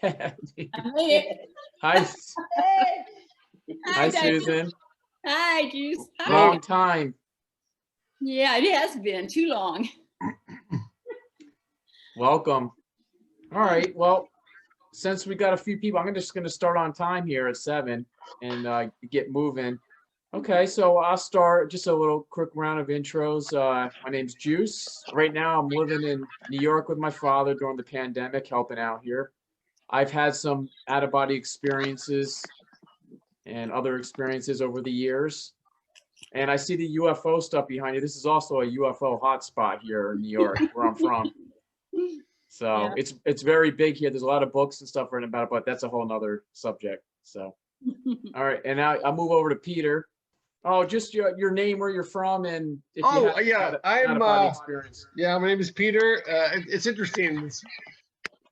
Hi, Hey. hi, Susan. Hi, Juice. Long time. Yeah, it has been too long. Welcome. All right. Well, since we got a few people, I'm just going to start on time here at 7 and get moving. Okay, so I'll start just a little quick round of intros. My name's Juice. Right now, I'm living in New York with my father during the pandemic, helping out here. I've had some out-of-body experiences and other experiences over the years. And I see the UFO stuff behind you. This is also a UFO hotspot here in New York, where I'm from. So Yeah. it's very big here. There's a lot of books and stuff written about it, but that's a whole nother subject. So, all right. And now I'll move over to Peter. Oh, just your name, where you're from, and if you have out-of-body experience. Yeah, my name is Peter. It's interesting.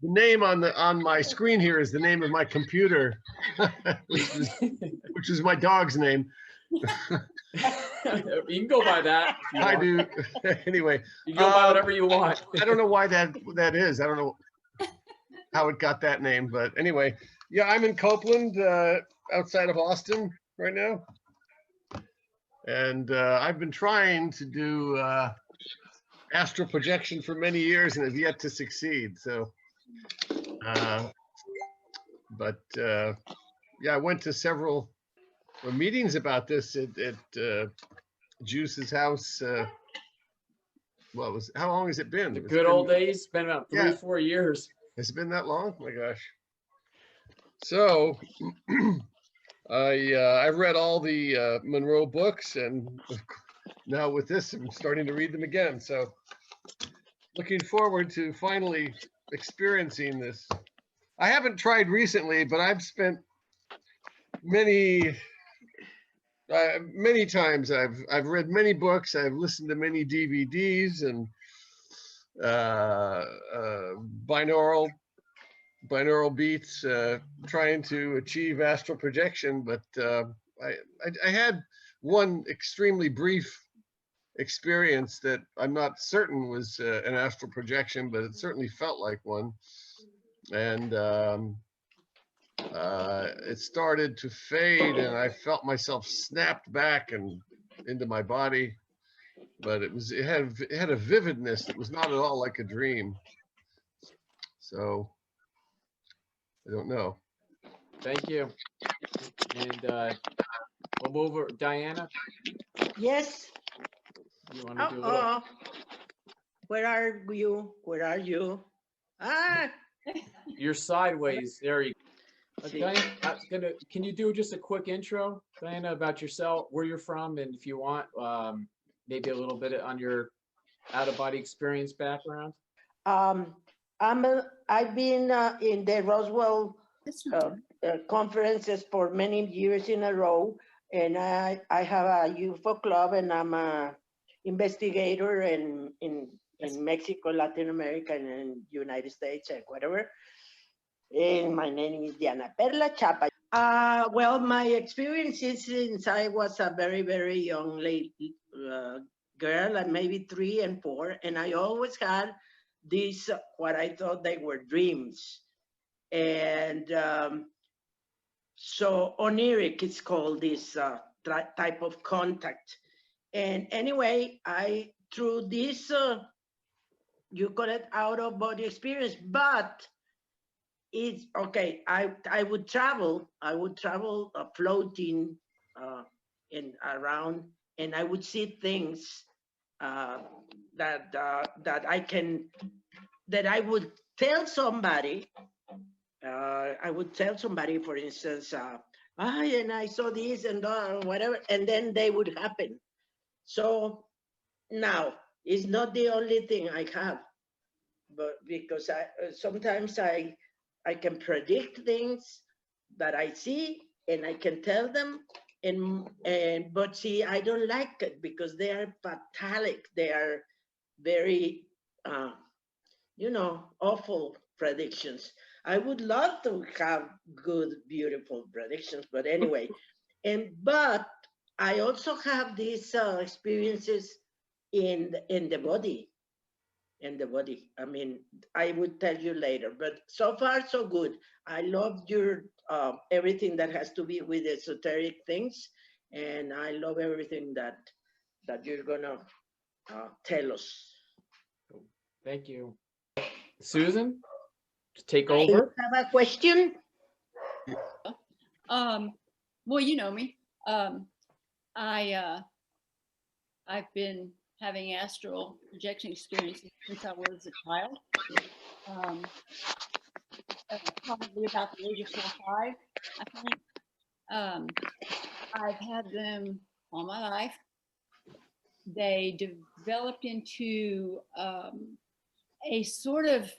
The name on my screen here is the name of my computer, which is my dog's name. You can go by that. I do. Anyway, you go by whatever you want. I don't know why that is. I don't know how it got that name, but anyway, yeah, I'm in Copeland, outside of Austin right now, and I've been trying to do astral projection for many years and have yet to succeed. So, yeah, I went to several meetings about this at Juice's house. How long has it been? The good old days. It's been about 3 or 4 years. Has it been that long? Oh my gosh. So I've read all the Monroe books, and now with this, I'm starting to read them again. So looking forward to finally experiencing this. I haven't tried recently, but I've spent many times. I've read many books. I've listened to many DVDs and binaural beats, trying to achieve astral projection. But I had one extremely brief experience that I'm not certain was an astral projection, but it certainly felt like one. And it started to fade, and I felt myself snapped back and into my body. But it had a vividness that was not at all like a dream. So I don't know. Thank you. And we'll move over. Diana? Yes. You want to do a little? Where are you? Where are you? Ah. You're sideways. There you go. Diana, can you do just a quick intro, Diana, about yourself, where you're from, and if you want, maybe a little bit on your out-of-body experience background? I've been in the Roswell conferences for many years in a row, and I have a UFO club, and I'm a investigator in Mexico, Latin America, and in United States, and whatever. And my name is Diana Perla Chapa. Well, my experiences since I was a very, very young lady, girl, and maybe 3 and 4, and I always had these, what I thought they were dreams. And so oniric is called this type of contact. And anyway, through this, you call it out-of-body experience, but it's okay. I would travel floating in around, and I would see things that I would tell somebody. I would tell somebody, for instance, and I saw this and whatever, and then they would happen. So now it's not the only thing I have, but because sometimes I can predict things that I see, and I can tell them, but see, I don't like it because they are fatalic. They are very, awful predictions. I would love to have good, beautiful predictions, but anyway, but I also have these experiences in the body. in the body. I mean, I would tell you later, but so far so good. I love your everything that has to be with esoteric things, and I love everything that you're gonna tell us. Thank you. Susan, to take I over. have a question. Well, you know me. I've been having astral projection experiences since I was a child. Probably about the age of 4 or 5, I think. I've had them all my life. They developed into a sort of,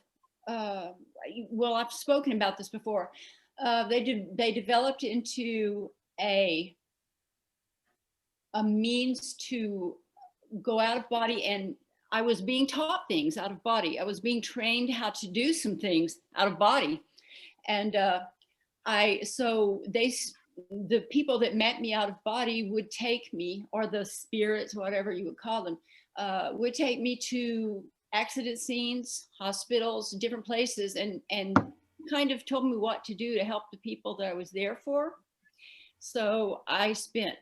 well, I've spoken about this before. They developed into a means to go out of body, and I was being taught things out of body. I was being trained how to do some things out of body. And the people that met me out of body would take me, or the spirits, whatever you would call them, would take me to accident scenes, hospitals, different places, and kind of told me what to do to help the people that I was there for. So I spent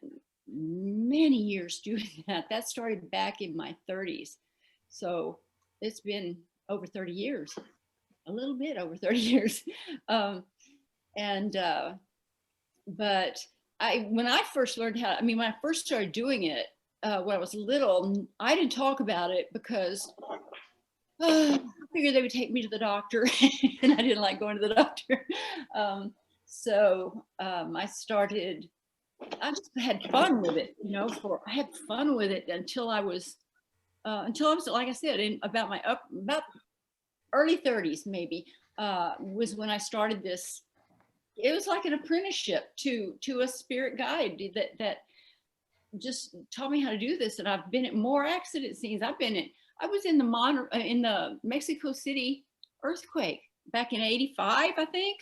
many years doing that. That started back in my 30s. So it's been over 30 years, a little bit over 30 years. But when I first learned how, when I first started doing it, when I was little, I didn't talk about it because I figured they would take me to the doctor and I didn't like going to the doctor. I just had fun with it, I had fun with it until I was, like I said, in about early 30s, maybe, was when I started this. It was like an apprenticeship to a spirit guide that just taught me how to do this. And I've been at more accident scenes. I was in the Mexico City earthquake back in 85, I think.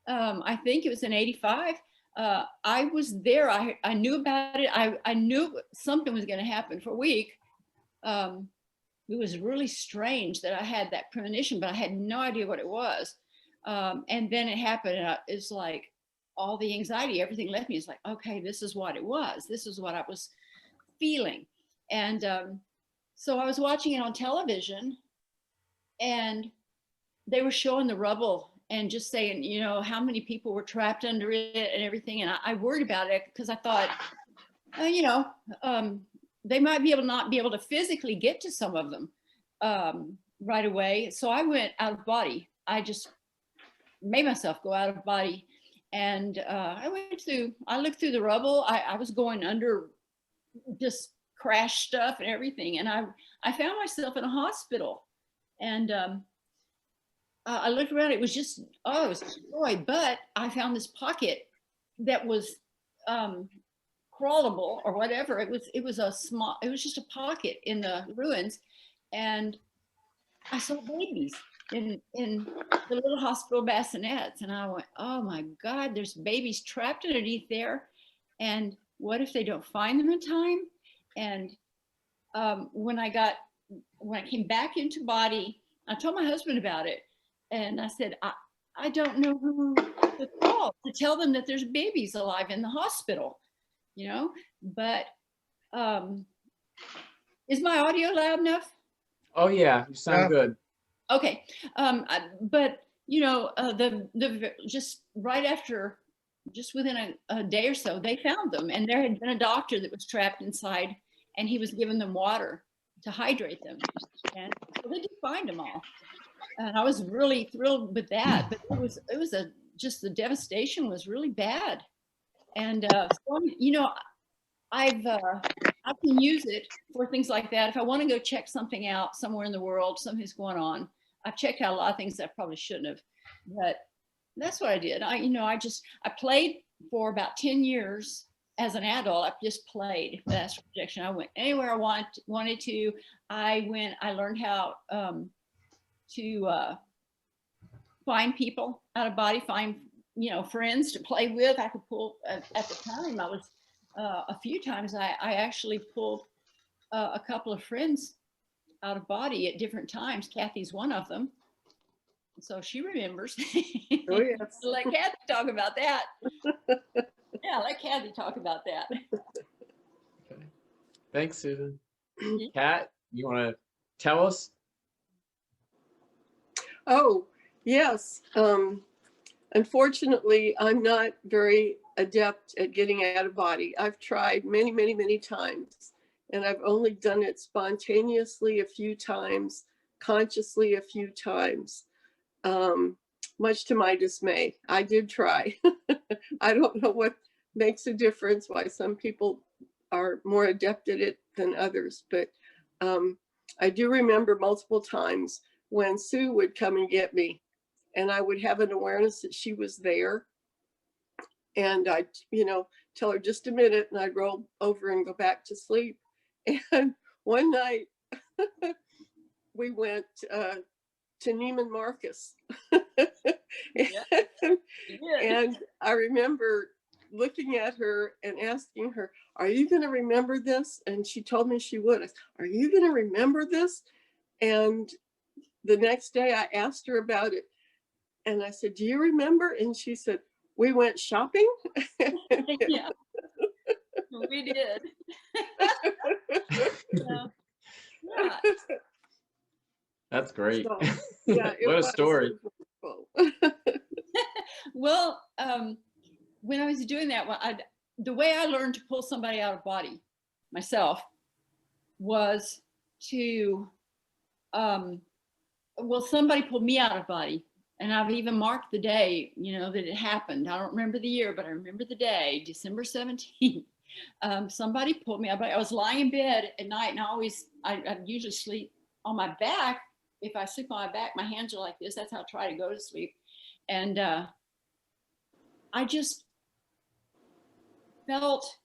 I think it was in 85. I was there. I knew about it. I knew something was going to happen for a week. It was really strange that I had that premonition, but I had no idea what it was. And then it happened, and it's like all the anxiety, everything left me. It's like, okay, this is what it was. This is what I was feeling. And so I was watching it on television, and they were showing the rubble and just saying, how many people were trapped under it and everything. And I worried about it because I thought, they might not be able to physically get to some of them right away. So I went out of body. I just made myself go out of body. And I looked through the rubble. I was going under just crash stuff and everything. And I found myself in a hospital. And I looked around, it was just, it was destroyed. But I found this pocket that was crawlable or whatever. It was just a pocket in the ruins. And I saw babies in the little hospital bassinets. And I went, oh my God, there's babies trapped underneath there. And what if they don't find them in time? And when I came back into body, I told my husband about it. And I said, I don't know who to call to tell them that there's babies alive in the hospital, but is my audio loud enough? Oh yeah, you sound good. Okay. But just right after, just within a day or so, they found them, and there had been a doctor that was trapped inside, and he was giving them water to hydrate them. And so they did find them all. And I was really thrilled with that, but just the devastation was really bad. And I can use it for things like that. If I want to go check something out somewhere in the world, something's going on. I've checked out a lot of things that I probably shouldn't have, but that's what I did. I played for about 10 years as an adult. I just played with astral projection. I went anywhere I wanted to. I learned how to find people out of body, find friends to play with. I could pull at the time. I was a few times I actually pulled a couple of friends out of body at different times. Kathy's one of them. So she remembers. Oh, yes. Let Kathy talk about that. Yeah, let Kathy talk about that. Okay. Thanks, Susan. Mhm. Kat, you want to tell us? Oh, yes. Unfortunately, I'm not very adept at getting out of body. I've tried many, many, many times, and I've only done it spontaneously a few times, consciously a few times, much to my dismay. I did try. I don't know what makes a difference, why some people are more adept at it than others, but I do remember multiple times when Sue would come and get me, and I would have an awareness that she was there. And I'd, tell her just a minute, and I'd roll over and go back to sleep. And one night we went to Neiman Marcus. Yeah. And I remember looking at her and asking her, "Are you going to remember this?" And she told me she would. I said, "Are you going to remember this?" And the next day I asked her about it. And I said, "Do you remember?" And she said, "We went shopping." Yeah, we did. Yeah. Yeah. That's great. So, yeah, What a it story. was wonderful. Well, when I was doing that, the way I learned to pull somebody out of body myself was to, somebody pulled me out of body. And I've even marked the day, that it happened. I don't remember the year, but I remember the day, December 17th. Somebody pulled me out of body. I was lying in bed at night, and I usually sleep on my back. If I sleep on my back, my hands are like this. That's how I try to go to sleep. And I just felt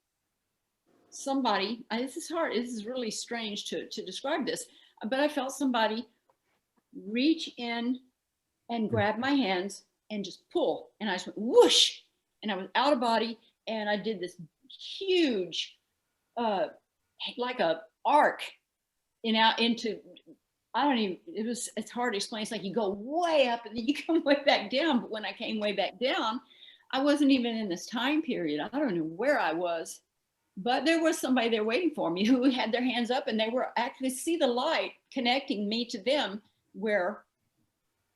somebody, this is hard, this is really strange to describe this, but I felt somebody reach in and grab my hands and just pull. And I just went whoosh, and I was out of body, and I did this huge, like a arc into, I don't even, it's hard to explain. It's like you go way up and then you come way back down. But when I came way back down, I wasn't even in this time period. I don't know where I was, but there was somebody there waiting for me who had their hands up, and they were actually see the light connecting me to them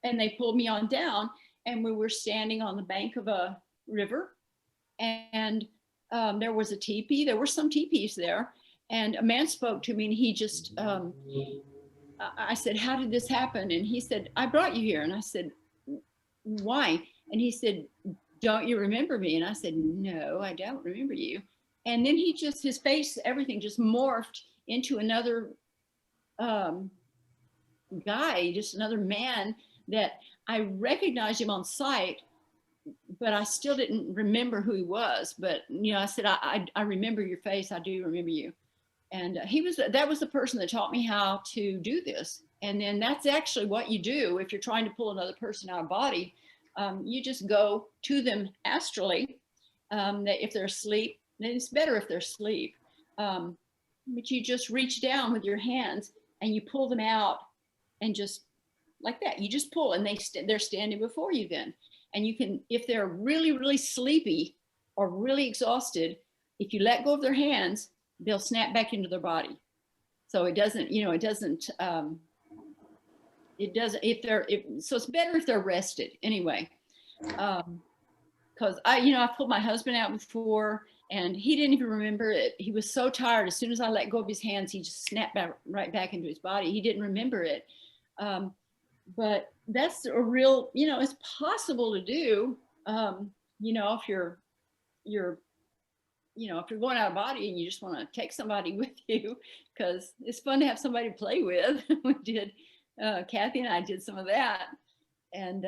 and they pulled me on down, and we were standing on the bank of a river, and there was a teepee. There were some teepees there, and a man spoke to me, and he just, I said, "How did this happen?" And he said, "I brought you here." And I said, "Why?" And he said, "Don't you remember me?" And I said, "No, I don't remember you." And then his face, everything just morphed into another guy, just another man that I recognized him on sight, but I still didn't remember who he was. But, I said, I remember your face. I do remember you. And that was the person that taught me how to do this. And then that's actually what you do if you're trying to pull another person out of body. You just go to them astrally. That if they're asleep, then it's better if they're asleep. But you just reach down with your hands and you pull them out, and just like that, you just pull, and they're standing before you then. And you can, if they're really, really sleepy or really exhausted, if you let go of their hands, they'll snap back into their body. So it doesn't, so it's better if they're rested anyway. Because I pulled my husband out before, and he didn't even remember it. He was so tired. As soon as I let go of his hands, he just snapped right back into his body. He didn't remember it. But that's a real, it's possible to do, if you're going out of body and you just want to take somebody with you, because it's fun to have somebody to play with. We did, Kathy and I did some of that. And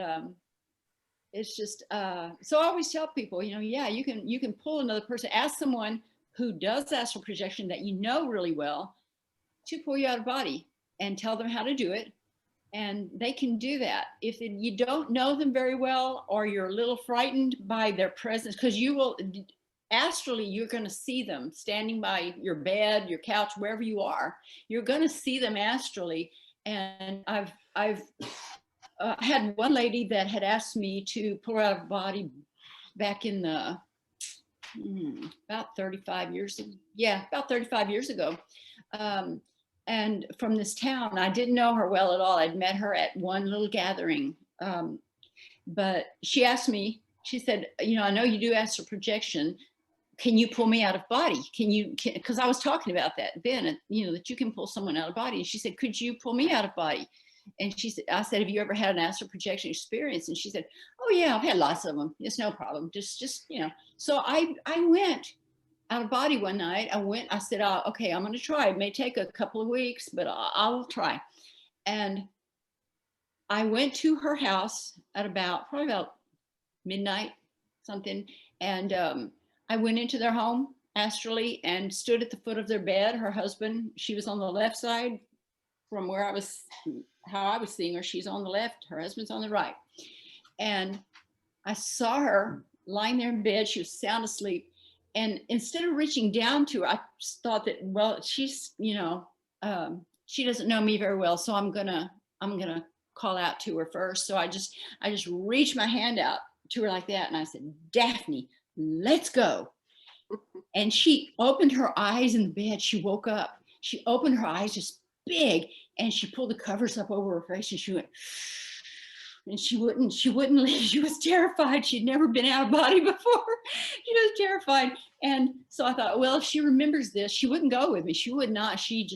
it's just, so I always tell people, you can pull another person. Ask someone who does astral projection that you know really well to pull you out of body, and tell them how to do it. And they can do that. If you don't know them very well, or you're a little frightened by their presence, because you will, astrally, you're going to see them standing by your bed, your couch, wherever you are. You're going to see them astrally. And I've had one lady that had asked me to pull her out of body back in the about 35 years ago. Yeah, about 35 years ago. And from this town, I didn't know her well at all. I'd met her at one little gathering. But she asked me, she said, you know, I know you do astral projection. Can you pull me out of body? Because I was talking about that then, you know, that you can pull someone out of body. And she said, could you pull me out of body? And she said, I said, have you ever had an astral projection experience? And she said, oh yeah, I've had lots of them. It's no problem. Just, you know. So I went out of body one night. I said, okay, I'm going to try. It may take a couple of weeks, but I'll try. And I went to her house at probably about midnight, something. And I went into their home astrally and stood at the foot of their bed. Her husband, she was on the left side from how I was seeing her. She's on the left, her husband's on the right. And I saw her lying there in bed. She was sound asleep. And instead of reaching down to her, I thought that, well, she's, you know, she doesn't know me very well. So I'm gonna call out to her first. So I just reached my hand out to her like that. And I said, Daphne, let's go. And she opened her eyes in the bed. She woke up. She opened her eyes just big, and she pulled the covers up over her face, and she went, and she wouldn't leave. She was terrified. She'd never been out of body before. She was terrified. And so I thought, well, if she remembers this, she wouldn't go with me. She would not. She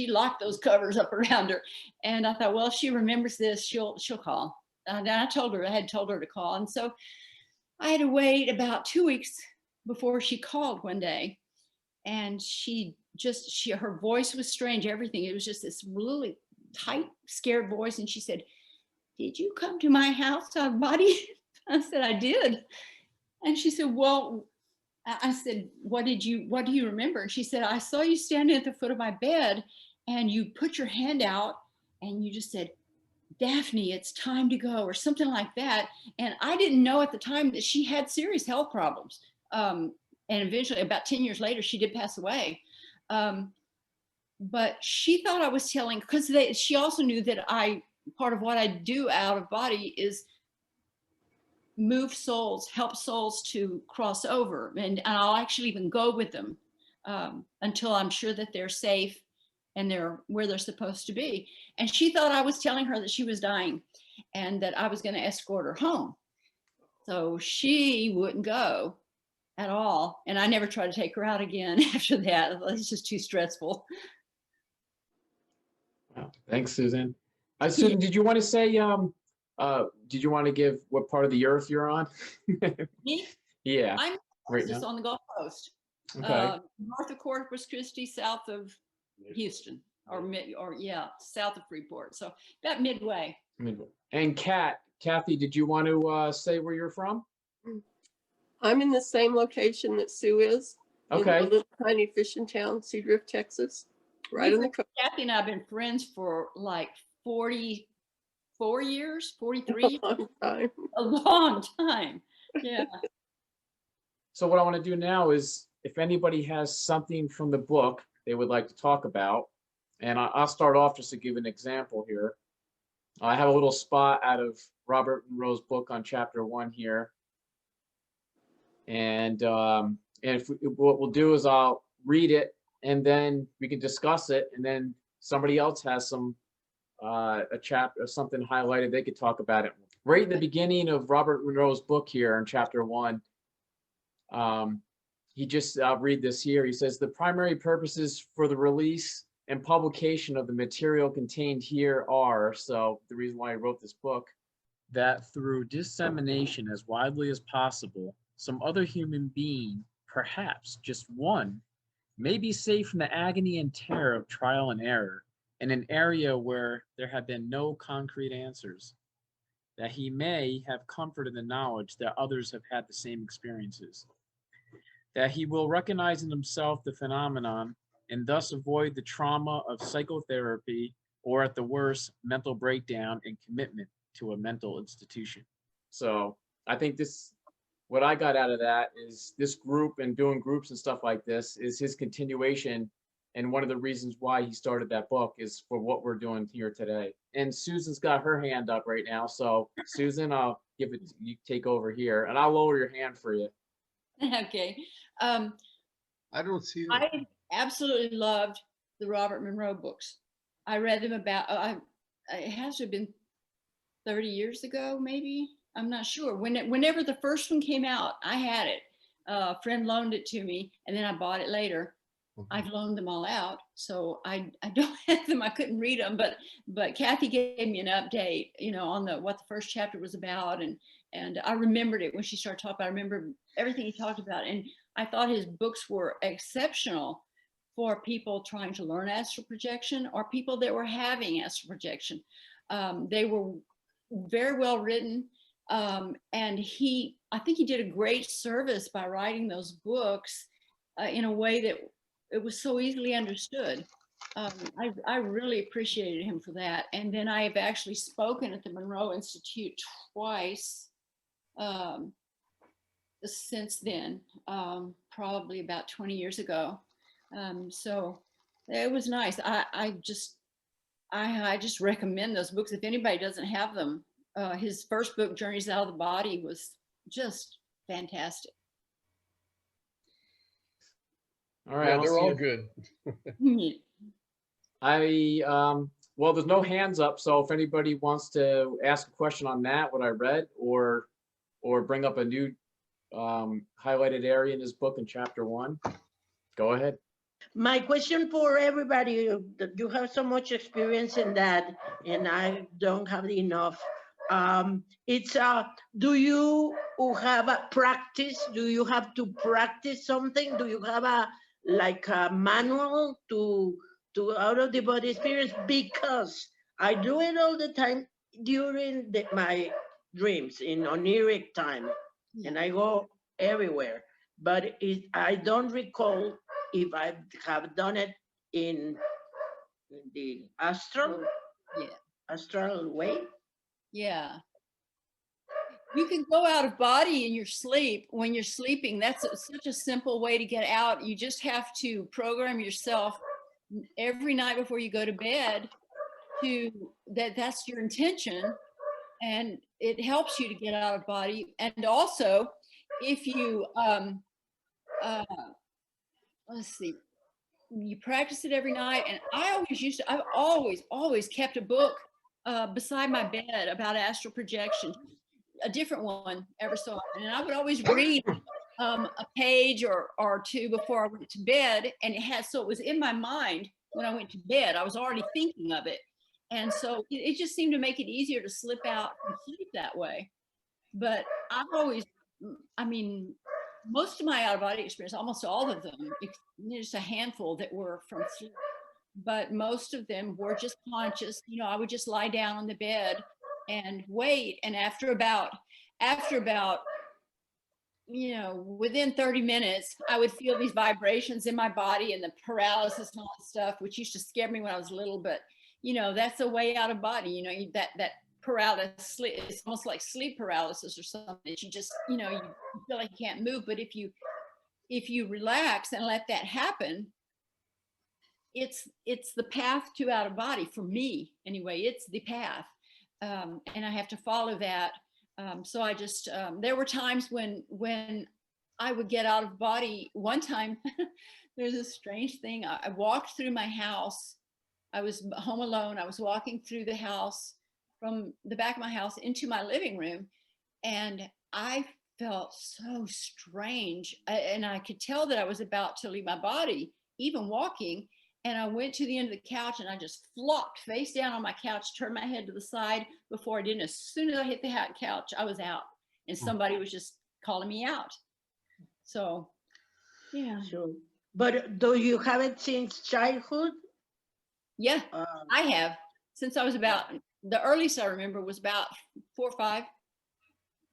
locked those covers up around her. And I thought, well, if she remembers this, she'll call. And I had told her to call. And so I had to wait about 2 weeks before she called one day. And her voice was strange, everything. It was just this really tight, scared voice. And she said, did you come to my house out of body? I said, I did. And she said, well, I said, what do you remember? And she said, I saw you standing at the foot of my bed, and you put your hand out and you just said, Daphne, it's time to go, or something like that. And I didn't know at the time that she had serious health problems. And eventually, about 10 years later, she did pass away. But she thought I was telling, because she also knew that part of what I do out of body is move souls, help souls to cross over. And I'll actually even go with them until I'm sure that they're safe and they're where they're supposed to be. And she thought I was telling her that she was dying and that I was going to escort her home. So she wouldn't go at all. And I never tried to take her out again after that. It's just too stressful. Wow. Thanks, Susan. Susan, did you want to say, did you want to give what part of the earth you're on? Me? Yeah. I'm right just now. on the Gulf Coast. Okay. North of Corpus Christi, south of Houston, south of Freeport. So about midway. And Kathy, did you want to say where you're from? I'm in the same location that Sue is. Okay. In a little tiny fishing town, Seadrift, Texas, right on the coast. Kathy and I have been friends for like 44 years, 43 A long time. A long time. Yeah. So what I want to do now is, if anybody has something from the book they would like to talk about, and I'll start off just to give an example here. I have a little spot out of Robert Monroe's book on chapter 1 here. And what we'll do is I'll read it, and then we can discuss it, and then somebody else has a chapter or something highlighted, they could talk about it. Right in the beginning of Robert Monroe's book here in chapter 1, I'll read this here. He says, the primary purposes for the release and publication of the material contained here are, so the reason why I wrote this book, that through dissemination as widely as possible, some other human being, perhaps just one, may be saved from the agony and terror of trial and error in an area where there have been no concrete answers, that he may have comfort in the knowledge that others have had the same experiences, that he will recognize in himself the phenomenon and thus avoid the trauma of psychotherapy or, at the worst, mental breakdown and commitment to a mental institution. So I think this what I got out of that is this group and doing groups and stuff like this is his continuation. And one of the reasons why he started that book is for what we're doing here today. And Susan's got her hand up right now. So Susan, I'll give it, you take over here and I'll lower your hand for you. Okay. I don't see that. I absolutely loved the Robert Monroe books. I read them about, it has to have been 30 years ago, maybe. I'm not sure. Whenever the first one came out, I had it. A friend loaned it to me, and then I bought it later. I've loaned them all out, so I don't have them. I couldn't read them, but Kathy gave me an update, you know, on what the first chapter was about, and I remembered it when she started talking. I remember everything he talked about, and I thought his books were exceptional for people trying to learn astral projection or people that were having astral projection. They were very well written. And I think he did a great service by writing those books in a way that it was so easily understood. I really appreciated him for that. And then I have actually spoken at the Monroe Institute twice since then, probably about 20 years ago. So it was nice. I just recommend those books if anybody doesn't have them. His first book, Journeys Out of the Body, was just fantastic. All right. Yeah, they're all good. Well, there's no hands up. So if anybody wants to ask a question on that, what I read, or bring up a new highlighted area in his book in chapter 1, go ahead. My question for everybody, you have so much experience in that, and I don't have enough. It's do you have a practice? Do you have to practice something? Do you have a manual to out of the body experience? Because I do it all the time during my dreams in oniric time, and I go everywhere. But I don't recall if I have done it in the astral way. Yeah. You can go out of body in your sleep when you're sleeping. That's such a simple way to get out. You just have to program yourself every night before you go to bed that's your intention, and it helps you to get out of body. And also, if you let's see, you practice it every night. And I've always kept a book beside my bed about astral projection, a different one every so often. And I would always read a page or two before I went to bed. And so it was in my mind when I went to bed. I was already thinking of it. And so it just seemed to make it easier to slip out and sleep that way. But most of my out-of-body experience, almost all of them, just a handful that were from sleep, but most of them were just conscious. You know, I would just lie down on the bed and wait. And after about, within 30 minutes, I would feel these vibrations in my body and the paralysis and all that stuff, which used to scare me when I was little. But, that's a way out of body, that paralysis, it's almost like sleep paralysis or something. You just, you feel like you can't move. But if you relax and let that happen, it's the path to out of body for me anyway. It's the path, and I have to follow that. So I just there were times when I would get out of body. One time there's a strange thing. I walked through my house. I was home alone. I was walking through the house from the back of my house into my living room, and I felt so strange, and I could tell that I was about to leave my body, even walking. And I went to the end of the couch, and I just flopped face down on my couch, turned my head to the side before I didn't. As soon as I hit the couch, I was out, and somebody was just calling me out. So, yeah. Sure. But do you have it since childhood? Yeah, I have. Since I was the earliest I remember was about 4 or 5.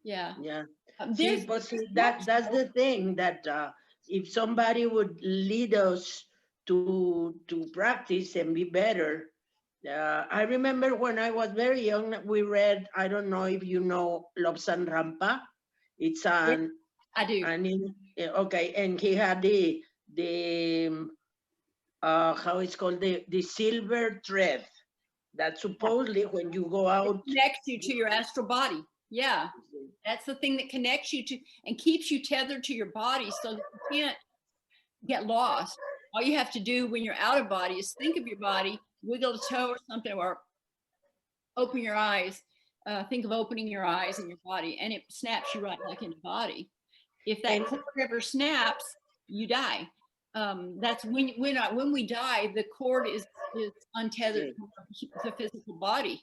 Yeah. Yeah. That's the thing, that if somebody would lead us to practice and be better. I remember when I was very young, we read, I don't know if you know Lobsang Rampa. It's an I do. And okay, and he had how it's called, the silver thread that supposedly when you go out. It connects you to your astral body. Yeah. That's the thing that connects you to and keeps you tethered to your body so that you can't get lost. All you have to do when you're out of body is think of your body, wiggle a toe or something, or open your eyes. Think of opening your eyes in your body, and it snaps you right back into body. If that cord ever snaps, you die. That's when we die, the cord is untethered from the physical body.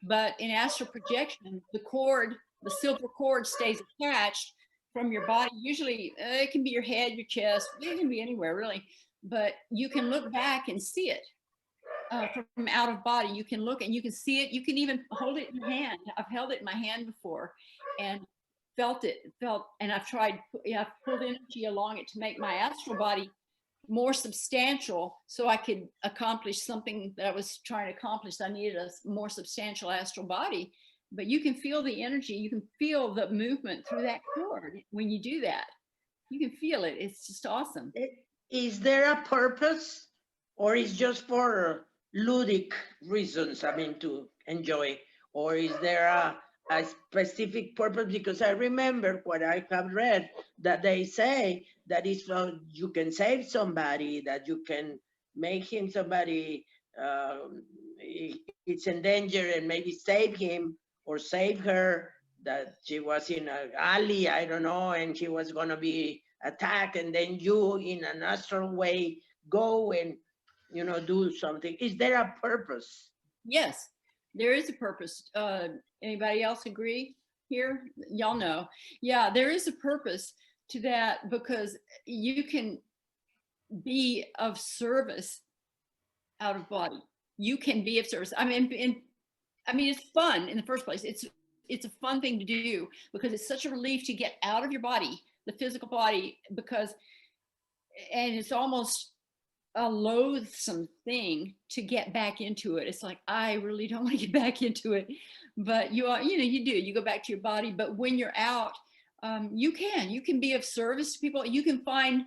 But in astral projection, the silver cord stays attached from your body. Usually it can be your head, your chest, it can be anywhere really, but you can look back and see it from out of body. You can look and you can see it. You can even hold it in your hand. I've held it in my hand before and felt, and I've pulled energy along it to make my astral body more substantial so I could accomplish something that I was trying to accomplish. I needed a more substantial astral body, but you can feel the energy. You can feel the movement through that cord when you do that. You can feel it. It's just awesome. Is there a purpose, or is just for ludic reasons, I mean, to enjoy, or is there a specific purpose? Because I remember what I have read that they say that is so you can save somebody, that you can make him somebody, it's in danger, and maybe save him or save her, that she was in an alley, I don't know, and she was going to be attacked, and then you in an astral way go and do something. Is there a purpose? Yes, there is a purpose. Anybody else agree here? Y'all know. Yeah, there is a purpose to that, because you can be of service out of body. You can be of service. I mean, it's fun in the first place. It's a fun thing to do because it's such a relief to get out of your body, the physical body, and it's almost a loathsome thing to get back into it. It's like, I really don't want to get back into it, but you do, you go back to your body. But when you're out, you can be of service to people. You can find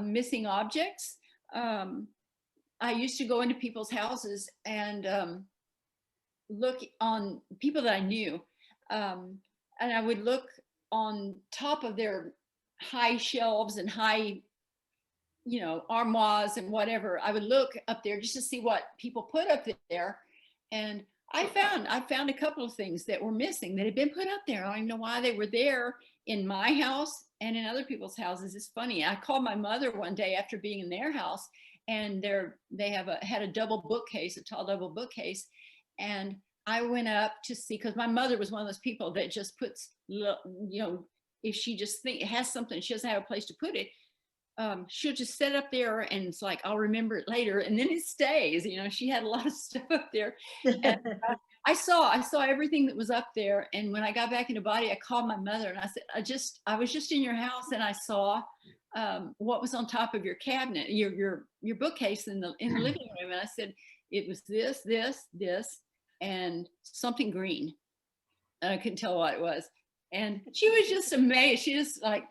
missing objects. I used to go into people's houses and look on people that I knew, and I would look on top of their high shelves and high armoires and whatever. I would look up there just to see what people put up there, and I found a couple of things that were missing that had been put up there. I don't even know why they were there in my house and in other people's houses. It's funny. I called my mother one day after being in their house, and they had a double bookcase, a tall double bookcase, and I went up to see, because my mother was one of those people that just puts, if she just has something, she doesn't have a place to put it, she'll just set up there, and it's like, I'll remember it later, and then it stays. She had a lot of stuff up there. And I saw everything that was up there, and when I got back into body, I called my mother and I said, I was just in your house, and I saw what was on top of your cabinet, your bookcase in the living room, and I said, it was this, and something green, and I couldn't tell what it was. And she was just amazed. She just like,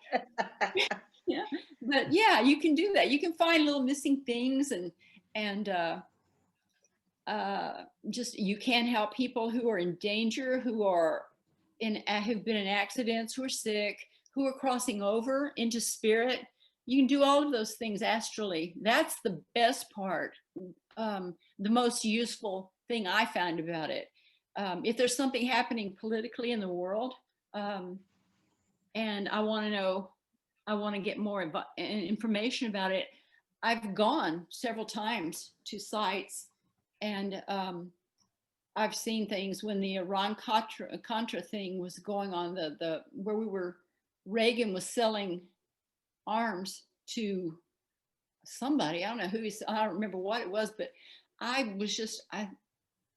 yeah. But yeah, you can do that. You can find little missing things, and just, you can help people who are in danger, who've been in accidents, who are sick, who are crossing over into spirit. You can do all of those things astrally. That's the best part. The most useful thing I found about it. If there's something happening politically in the world, and I want to get more information about it, I've gone several times to sites, and I've seen things when the Iran-Contra thing was going on, where Reagan was selling arms to somebody. I don't know who I don't remember what it was, but I was just,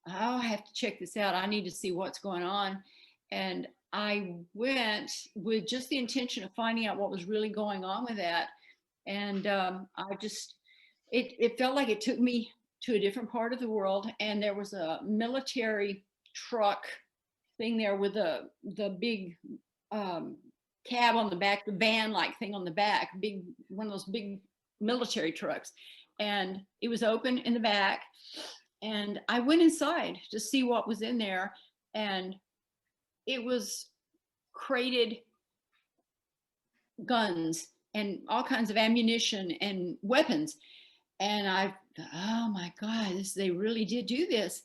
I'll have to check this out. I need to see what's going on. And I went with just the intention of finding out what was really going on with that. And it felt like it took me to a different part of the world. And there was a military truck thing there with the big cab on the back, the van-like thing on the back, one of those big military trucks. And it was open in the back. And I went inside to see what was in there. And it was crated guns and all kinds of ammunition and weapons. And I thought, oh my God, they really did do this.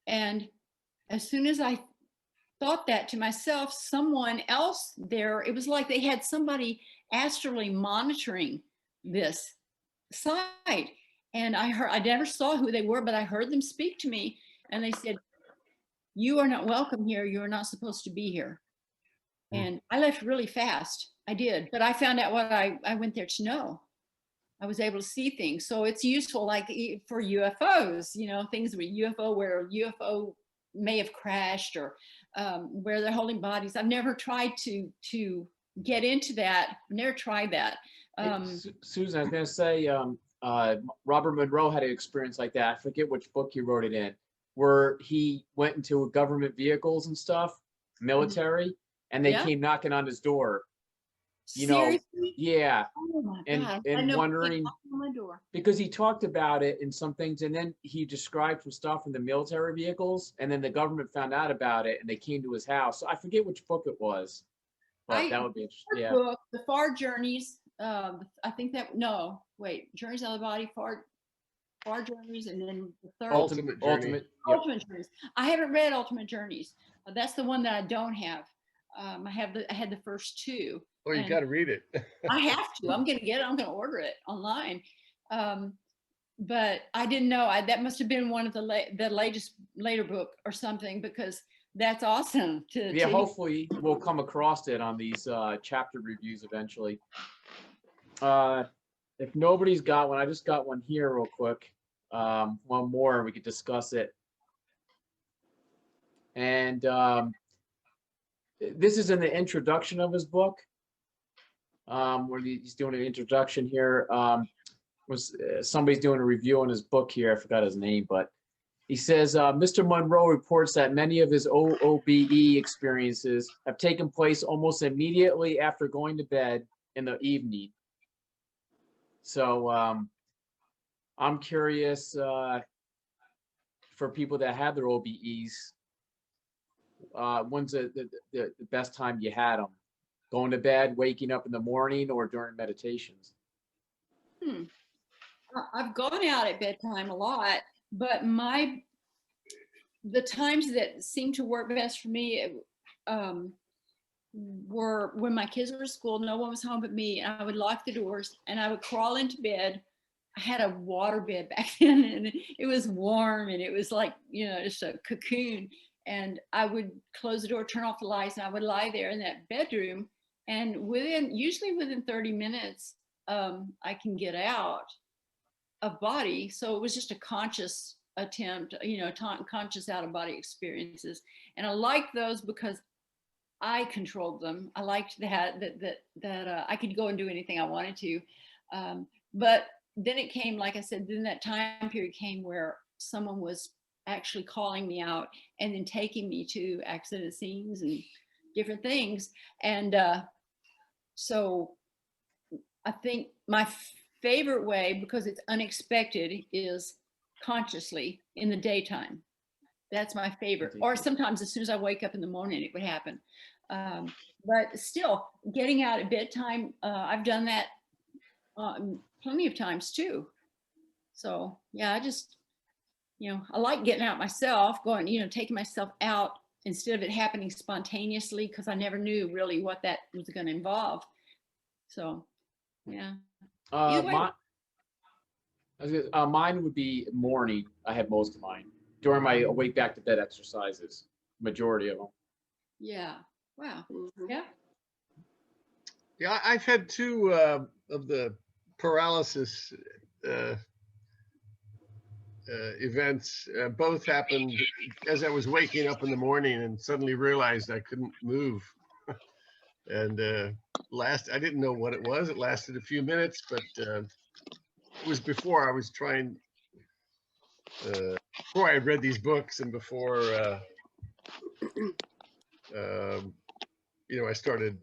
And as soon as I thought that to myself, someone else there, it was like they had somebody astrally monitoring this site. And I never saw who they were, but I heard them speak to me. And they said, you are not welcome here. You are not supposed to be here. And I left really fast. I did, but I found out what I went there to know. I was able to see things. So it's useful, like for UFOs, you know, things with UFO, where UFO may have crashed, or where they're holding bodies. I've never tried to get into that. I've never tried that. Susan, I was going to say, Robert Monroe had an experience like that. I forget which book he wrote it in, where he went into government vehicles and stuff, military, and they came knocking on his door. You know, Seriously? yeah. Oh my And God. wondering, on my door. because he talked about it in some things, and then he described some stuff in the military vehicles, and then the government found out about it and they came to his house. So I forget which book it was, but that would be interesting. Yeah. Book, The Far Journeys. I think that, no, wait, Journeys Out of the Body, Far Journeys, and then the third. Ultimate Journey. Yep. Ultimate Journeys. I haven't read Ultimate Journeys. That's the one that I don't have. I had the first two. Oh, you got to read it. I have to. I'm going to get it. I'm going to order it online. But I didn't know. That must have been one of the later book or something, because that's awesome. Yeah, hopefully we'll come across it on these chapter reviews eventually. If nobody's got one, I just got one here real quick. One more, and we could discuss it. And this is in the introduction of his book. Where he's doing an introduction here. Somebody's doing a review on his book here. I forgot his name, but he says, Mr. Monroe reports that many of his OBE experiences have taken place almost immediately after going to bed in the evening. So I'm curious, for people that have their OBEs, when's the best time you had them? Going to bed, waking up in the morning, or during meditations? I've gone out at bedtime a lot, but the times that seemed to work best for me were when my kids were at school, no one was home but me, and I would lock the doors and I would crawl into bed. I had a water bed back then, and it was warm, and it was like, you know, just a cocoon. And I would close the door, turn off the lights, and I would lie there in that bedroom. And usually within 30 minutes, I can get out of body. So it was just a conscious attempt, you know, conscious out of body experiences. And I liked those because I controlled them. I liked that I could go and do anything I wanted to. But then it came, like I said, then that time period came where someone was actually calling me out and then taking me to accident scenes and different things. And so I think my favorite way, because it's unexpected, is consciously in the daytime. That's my favorite. Or sometimes as soon as I wake up in the morning, it would happen. But still, getting out at bedtime, I've done that plenty of times too. So yeah, I just, you know, I like getting out myself, going, you know, taking myself out instead of it happening spontaneously, because I never knew really what that was going to involve. So yeah. Mine would be morning. I had most of mine during my awake back to bed exercises, majority of them. Yeah. Wow. Yeah. Yeah, I've had two of the paralysis events. Both happened as I was waking up in the morning and suddenly realized I couldn't move. And I didn't know what it was. It lasted a few minutes, but it was before I was trying, before I had read these books, and before, you know, I started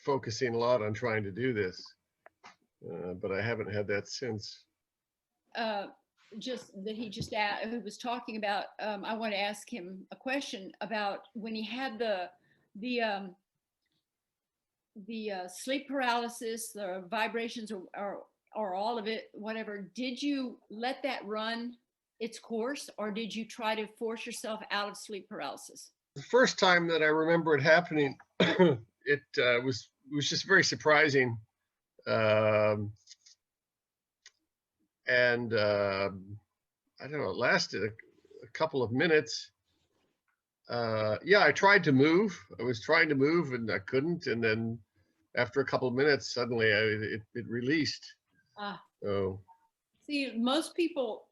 focusing a lot on trying to do this, but I haven't had that since. Just that he just who was talking about, I want to ask him a question about when he had the sleep paralysis, the vibrations, or all of it, whatever. Did you let that run its course, or did you try to force yourself out of sleep paralysis? The first time that I remember it happening, it was just very surprising. And I don't know, it lasted a couple of minutes. Yeah, I tried to move. I was trying to move and I couldn't. And then after a couple of minutes, suddenly it released. Ah. So. See, most people,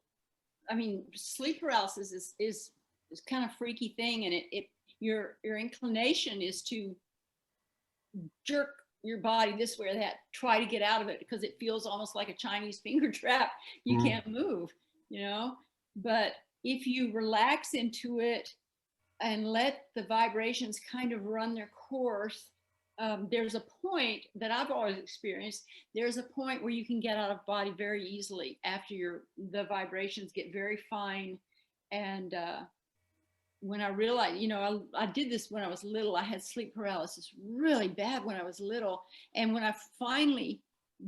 I mean, sleep paralysis is kind of freaky thing, and your inclination is to jerk your body this way or that, try to get out of it, because it feels almost like a Chinese finger trap. You can't move, you know. But if you relax into it and let the vibrations kind of run their course, there's a point that I've always experienced. There's a point where you can get out of body very easily after the vibrations get very fine. And when I realized, you know, I did this when I was little. I had sleep paralysis really bad when I was little. And when I finally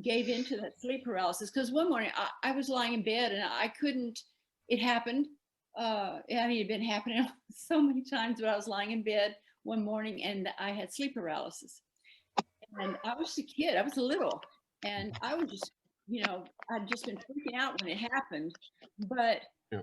gave into that sleep paralysis, because one morning I was lying in bed and I couldn't, it happened. I mean, it had been happening so many times, but I was lying in bed one morning and I had sleep paralysis. And I was a kid, I was little, and I was just, you know, I'd just been freaking out when it happened. But yeah.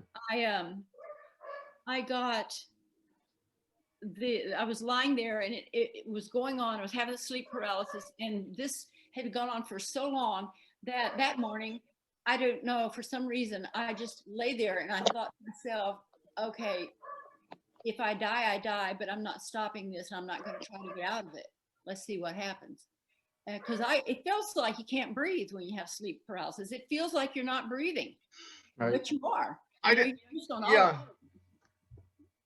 I was lying there and it was going on. I was having sleep paralysis, and this had gone on for so long that morning, I don't know, for some reason, I just lay there and I thought to myself, okay, if I die, I die, but I'm not stopping this. And I'm not going to try to get out of it. Let's see what happens. Because it feels like you can't breathe when you have sleep paralysis. It feels like you're not breathing, Right. but you are. I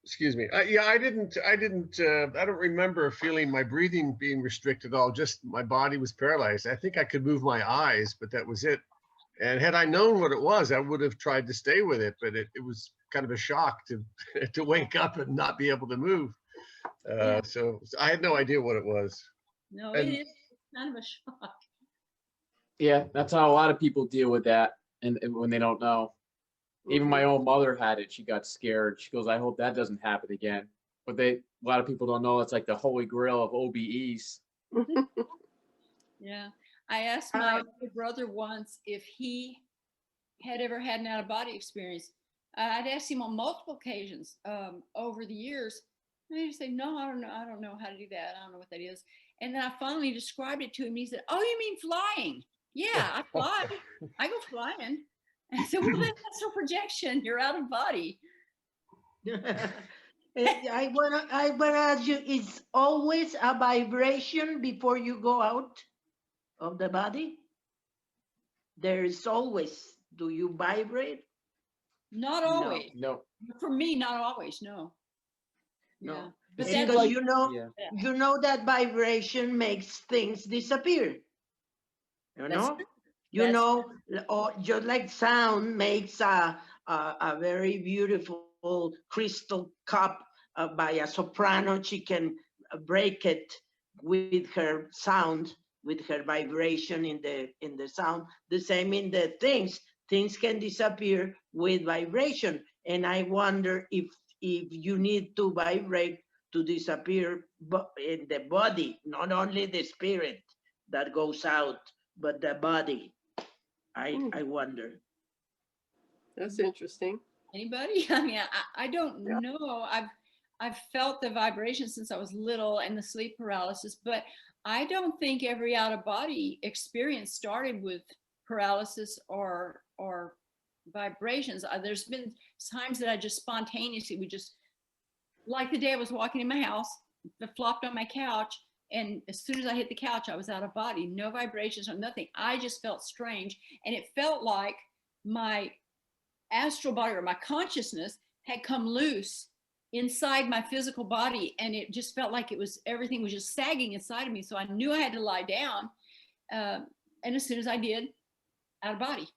excuse me. I don't remember feeling my breathing being restricted at all. Just my body was paralyzed. I think I could move my eyes, but that was it. And had I known what it was, I would have tried to stay with it. But it was kind of a shock to wake up and not be able to move. So I had no idea what it was. No, it is kind of a shock. Yeah, that's how a lot of people deal with that, and when they don't know. Even my own mother had it. She got scared. She goes, I hope that doesn't happen again. But a lot of people don't know it's like the holy grail of OBEs. Yeah. I asked my brother once if he had ever had an out-of-body experience. I'd asked him on multiple occasions over the years. And he'd say, no, I don't know how to do that. I don't know what that is. And then I finally described it to him. He said, oh, you mean flying? Yeah, I fly. I go flying. I said, well, that's astral projection. You're out of body. I wanna ask you, is always a vibration before you go out of the body? There is always. Do you vibrate? Not always. No. For me, not always. No. No. Yeah. But It that's seems like, you know that vibration makes things disappear. You know? true. You That's know, or just like sound makes a very beautiful crystal cup by a soprano. She can break it with her sound, with her vibration in the sound. The same in the things. Things can disappear with vibration. And I wonder if you need to vibrate to disappear in the body, not only the spirit that goes out, but the body. I wonder. That's interesting. Anybody? I mean, I don't know. I've felt the vibration since I was little and the sleep paralysis, but I don't think every out of body experience started with paralysis or vibrations. There's been times that I just spontaneously would just, like the day I was walking in my house, I flopped on my couch, and as soon as I hit the couch, I was out of body. No vibrations or nothing. I just felt strange, and it felt like my astral body or my consciousness had come loose inside my physical body, and it just felt like everything was just sagging inside of me. So I knew I had to lie down. And as soon as I did, out of body.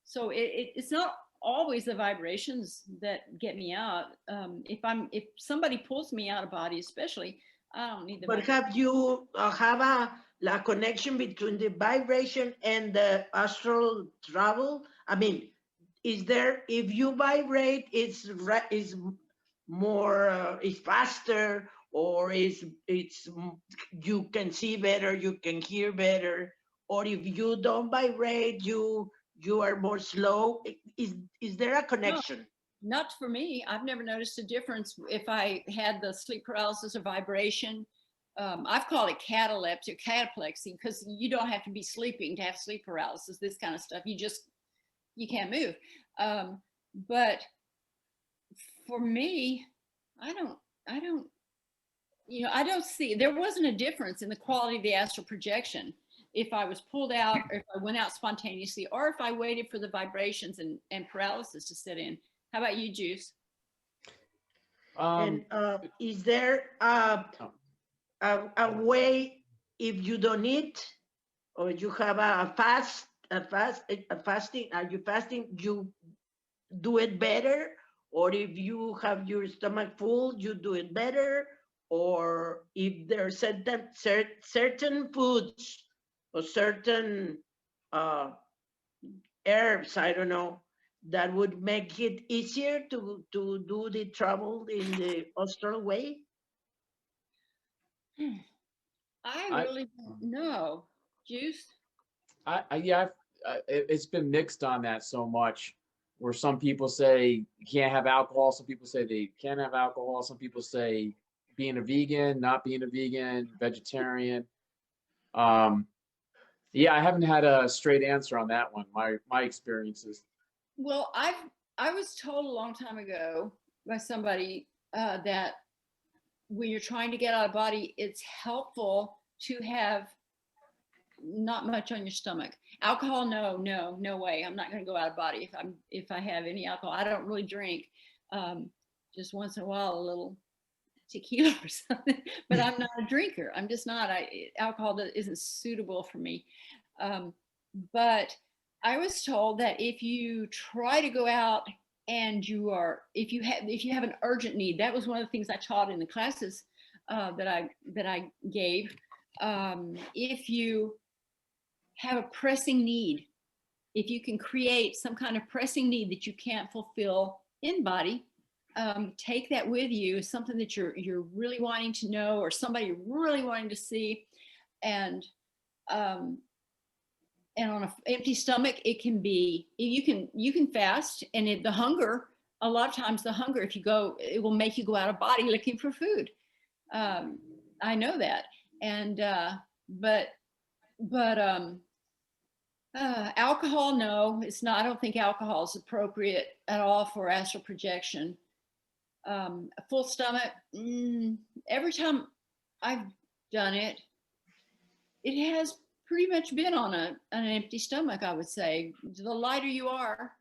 So it's not always the vibrations that get me out. If somebody pulls me out of body, especially, I don't need the But have you have a connection between the vibration and the astral travel? I mean, is there, if you vibrate, is more, is faster, or it's you can see better, you can hear better, or if you don't vibrate, you are more slow? Is there a connection? Not for me. I've never noticed a difference if I had the sleep paralysis or vibration. I've called it catalepsy or cataplexy, because you don't have to be sleeping to have sleep paralysis, this kind of stuff. You can't move. But for me, I don't see, there wasn't a difference in the quality of the astral projection if I was pulled out, or if I went out spontaneously, or if I waited for the vibrations and paralysis to set in. How about you, Juice? And is there a way, if you don't eat, or you have a fasting, are you fasting, you do it better? Or if you have your stomach full, you do it better? Or if there are certain foods or certain herbs, I don't know, that would make it easier to do the travel in the astral way? I really don't know. Juice? Yeah, it's been mixed on that so much, where some people say you can't have alcohol, some people say they can have alcohol, some people say being a vegan, not being a vegan, vegetarian. Yeah, I haven't had a straight answer on that one. My experiences. Well, I was told a long time ago by somebody that when you're trying to get out of body, it's helpful to have not much on your stomach. Alcohol, no way. I'm not going to go out of body if I have any alcohol. I don't really drink. Just once in a while, a little tequila or something. But I'm not a drinker. I'm just not. Alcohol isn't suitable for me. But I was told that if you try to go out and if you have an urgent need, that was one of the things I taught in the classes that I gave. If you have a pressing need, if you can create some kind of pressing need that you can't fulfill in body, take that with you, something that you're really wanting to know, or somebody you're really wanting to see, and on an empty stomach, it can be, you can fast, and the hunger, a lot of times the hunger, if you go, it will make you go out of body looking for food. I know that. And but alcohol, no, it's not. I don't think alcohol is appropriate at all for astral projection. A full stomach, every time I've done it, it has pretty much been on an empty stomach, I would say. The lighter you are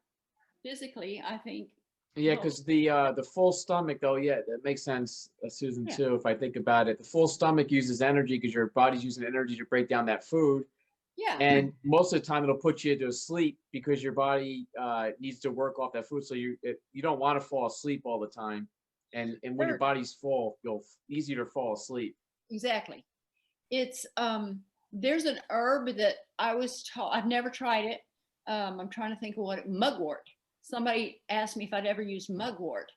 physically, I think. Yeah, because the full stomach, though, yeah, that makes sense, Susan, Yeah. too. If I think about it, the full stomach uses energy because your body's using energy to break down that food. Yeah. And most of the time, it'll put you to sleep because your body needs to work off that food. So you don't want to fall asleep all the time. And when your body's full, you'll easier to fall asleep. Exactly. It's there's an herb that I was taught. I've never tried it. I'm trying to think of mugwort. Somebody asked me if I'd ever used mugwort,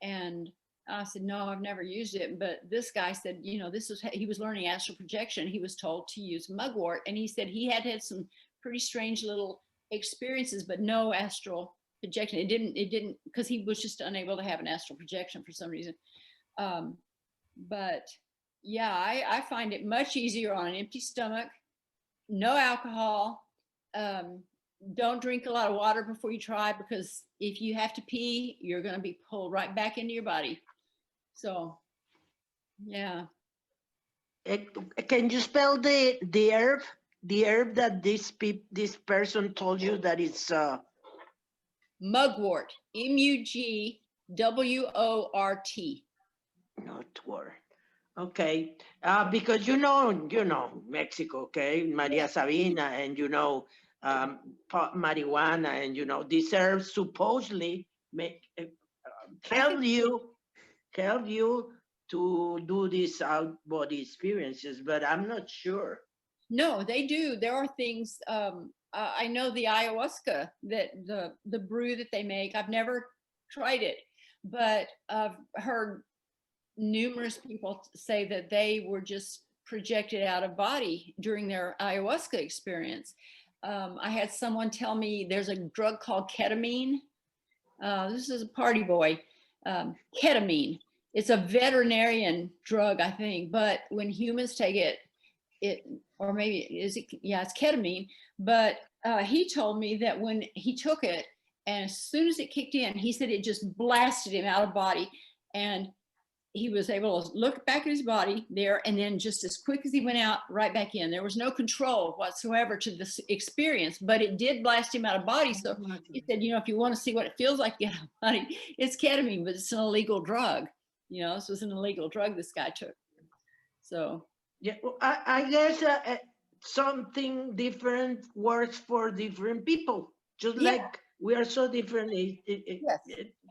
and I said no, I've never used it. But this guy said, he was learning astral projection. He was told to use mugwort, and he said he had some pretty strange little experiences, but no astral projection. It didn't because he was just unable to have an astral projection for some reason. But yeah, I find it much easier on an empty stomach, no alcohol. Don't drink a lot of water before you try, because if you have to pee, you're going to be pulled right back into your body. So, yeah. Can you spell the herb that this person told you that it's Mugwort, Mugwort. Not work. Okay, because Mexico, okay, Maria Sabina, and marijuana, and these herbs supposedly make help you to do these out body experiences, but I'm not sure. No, they do. There are things. I know the ayahuasca, that the brew that they make. I've never tried it, but I've heard numerous people say that they were just projected out of body during their ayahuasca experience. I had someone tell me there's a drug called ketamine. This is a party boy. Ketamine. It's a veterinarian drug, I think, but when humans take it, or maybe it's ketamine. But he told me that when he took it, and as soon as it kicked in, he said it just blasted him out of body, and he was able to look back at his body there, and then just as quick as he went out, right back in. There was no control whatsoever to this experience, but it did blast him out of body. So he said, if you want to see what it feels like to get out of body, it's ketamine, but it's an illegal drug. This was an illegal drug this guy took. So yeah, well, I guess something different works for different people. Just like we are so different, it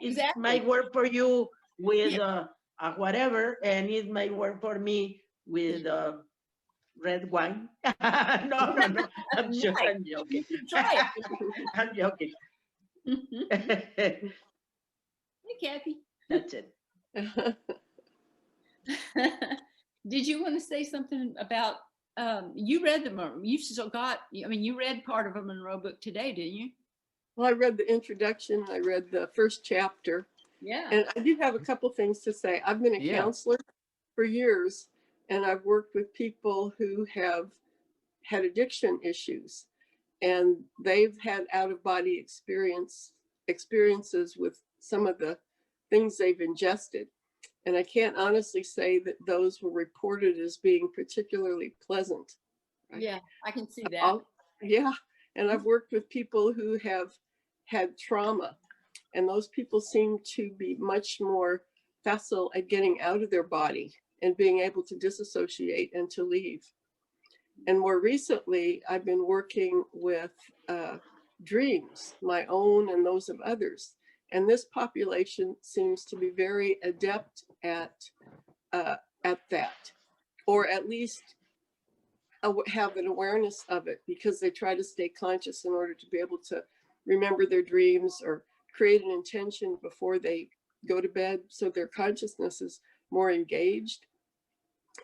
exactly. might work for you with whatever, and it might work for me with red wine. No, I'm joking. You should try I'm joking. it. Hey, Kathy. That's it. Did you want to say something about, you read you read part of a Monroe book today, didn't you? Well, I read the introduction. I read the first chapter. Yeah. And I do have a couple things to say. I've been a counselor for years, and I've worked with people who have had addiction issues, and they've had out-of-body experiences with some of the things they've ingested. And I can't honestly say that those were reported as being particularly pleasant. Right? Yeah, I can see that. Yeah. And I've worked with people who have had trauma, and those people seem to be much more facile at getting out of their body and being able to disassociate and to leave. And more recently, I've been working with dreams, my own and those of others. And this population seems to be very adept at that, or at least have an awareness of it, because they try to stay conscious in order to be able to remember their dreams or create an intention before they go to bed, so their consciousness is more engaged.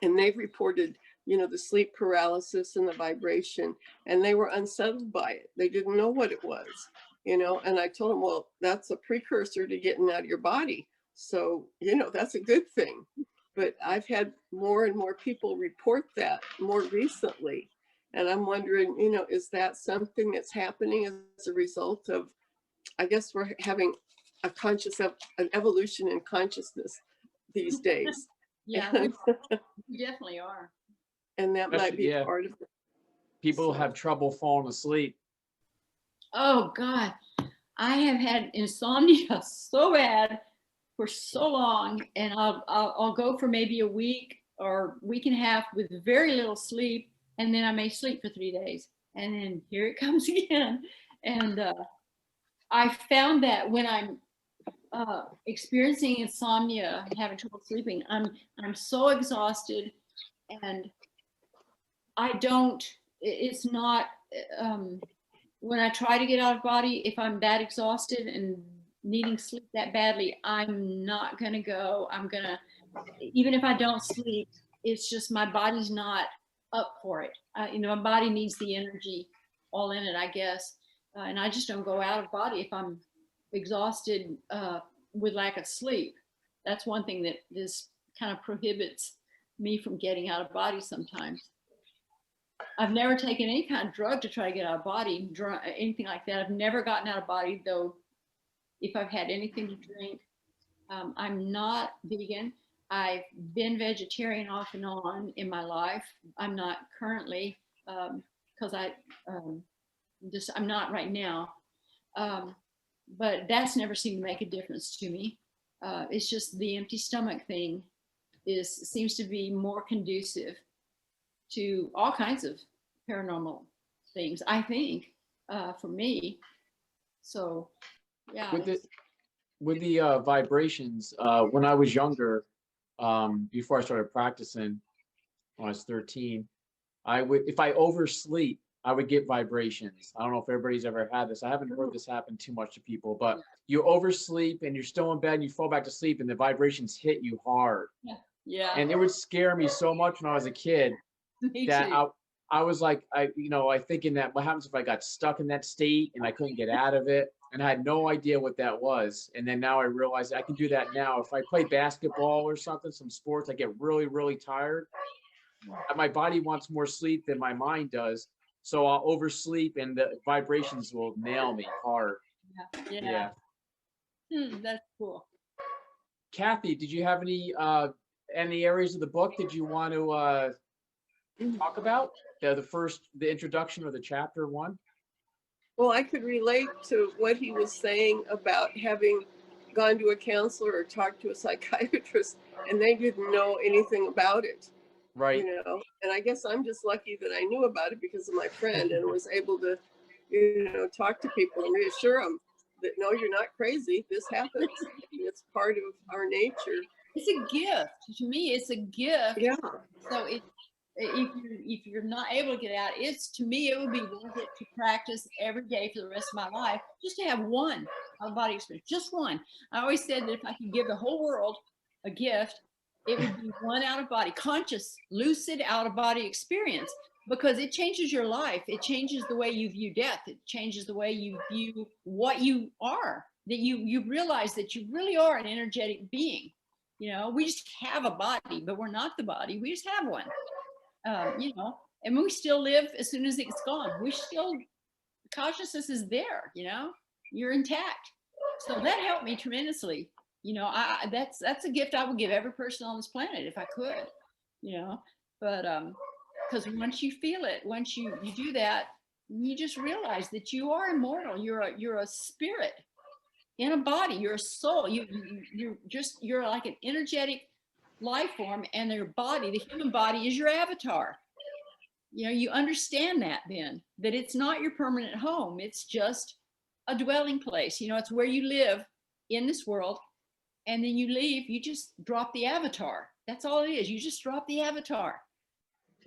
And they've reported, the sleep paralysis and the vibration, and they were unsettled by it. They didn't know what it was, and I told them, well, that's a precursor to getting out of your body. So, that's a good thing. But I've had more and more people report that more recently. And I'm wondering, is that something that's happening as a result of, I guess we're having an evolution in consciousness these days. Yeah, we definitely are. And that might be part of it. People have trouble falling asleep. Oh God, I have had insomnia so bad for so long, and I'll go for maybe a week or week and a half with very little sleep, and then I may sleep for 3 days, and then here it comes again. And I found that when I'm experiencing insomnia, having trouble sleeping, I'm so exhausted, and it's not, when I try to get out of body, if I'm that exhausted and needing sleep that badly, I'm not going to go. Even if I don't sleep, it's just my body's not up for it. My body needs the energy all in it, I guess. And I just don't go out of body if I'm exhausted with lack of sleep. That's one thing that this kind of prohibits me from getting out of body sometimes. I've never taken any kind of drug to try to get out of body, anything like that. I've never gotten out of body, though, if I've had anything to drink. I'm not vegan. I've been vegetarian off and on in my life. I'm not currently, because I'm not right now. But that's never seemed to make a difference to me. It's just the empty stomach thing seems to be more conducive to all kinds of paranormal things, I think, for me. So, yeah. With the vibrations, when I was younger, before I started practicing when I was 13, if I oversleep, I would get vibrations. I don't know if everybody's ever had this. I haven't heard this happen too much to people, but you oversleep and you're still in bed and you fall back to sleep and the vibrations hit you hard. Yeah. And it would scare me so much when I was a kid Me that too. I was like, I thinking that what happens if I got stuck in that state and I couldn't get out of it? And I had no idea what that was. And then now I realize I can do that now. If I play basketball or something, some sports, I get really, really tired. My body wants more sleep than my mind does. So I'll oversleep and the vibrations will nail me hard. Yeah. That's cool. Kathy, did you have any areas of the book that you want to talk about? The introduction or the chapter 1? Well, I could relate to what he was saying about having gone to a counselor or talked to a psychiatrist and they didn't know anything about it. Right. You know, and I guess I'm just lucky that I knew about it because of my friend and was able to, you know, talk to people and reassure them that no, you're not crazy. This happens. It's part of our nature. It's a gift. To me, it's a gift. Yeah. So if you're not able to get out, to me, it would be worth it to practice every day for the rest of my life, just to have one out-of-body experience, just one. I always said that if I could give the whole world a gift, it would be one out-of-body, conscious, lucid out-of-body experience, because it changes your life. It changes the way you view death. It changes the way you view what you are, that you realize that you really are an energetic being. You know, we just have a body, but we're not the body. We just have one. You know, and we still live as soon as it's gone. Consciousness is there, you know, you're intact. So that helped me tremendously. You know, that's a gift I would give every person on this planet if I could, you know, but because once you feel it, once you do that, you just realize that you are immortal. You're a spirit in a body. You're a soul. You're like an energetic life form, and your body, the human body, is your avatar. You know, you understand that then, that it's not your permanent home. It's just a dwelling place. You know, it's where you live in this world, and then you leave, you just drop the avatar. That's all it is. You just drop the avatar.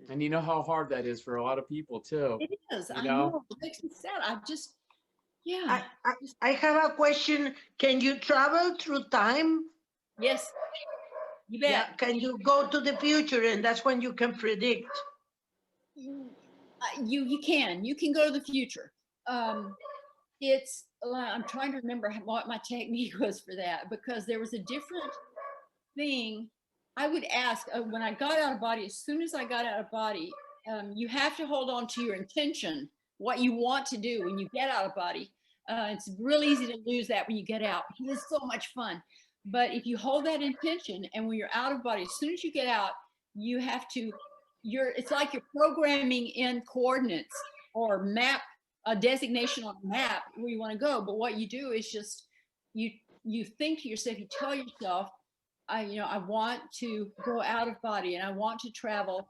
And you know how hard that is for a lot of people too. It is. You I know? know. It makes me sad. Yeah. I have a question. Can you travel through time? Yes. You bet. Yeah. Can you go to the future and that's when you can predict? You can go to the future. I'm trying to remember what my technique was for that, because there was a different thing I would ask when I got out of body. As soon as I got out of body, you have to hold on to your intention, what you want to do when you get out of body. It's real easy to lose that when you get out. It's so much fun. But if you hold that intention, and when you're out of body, as soon as you get out, you have to, it's like you're programming in coordinates or map, a designation on a map where you want to go. But what you do is just, you think to yourself, you tell yourself, I want to go out of body and I want to travel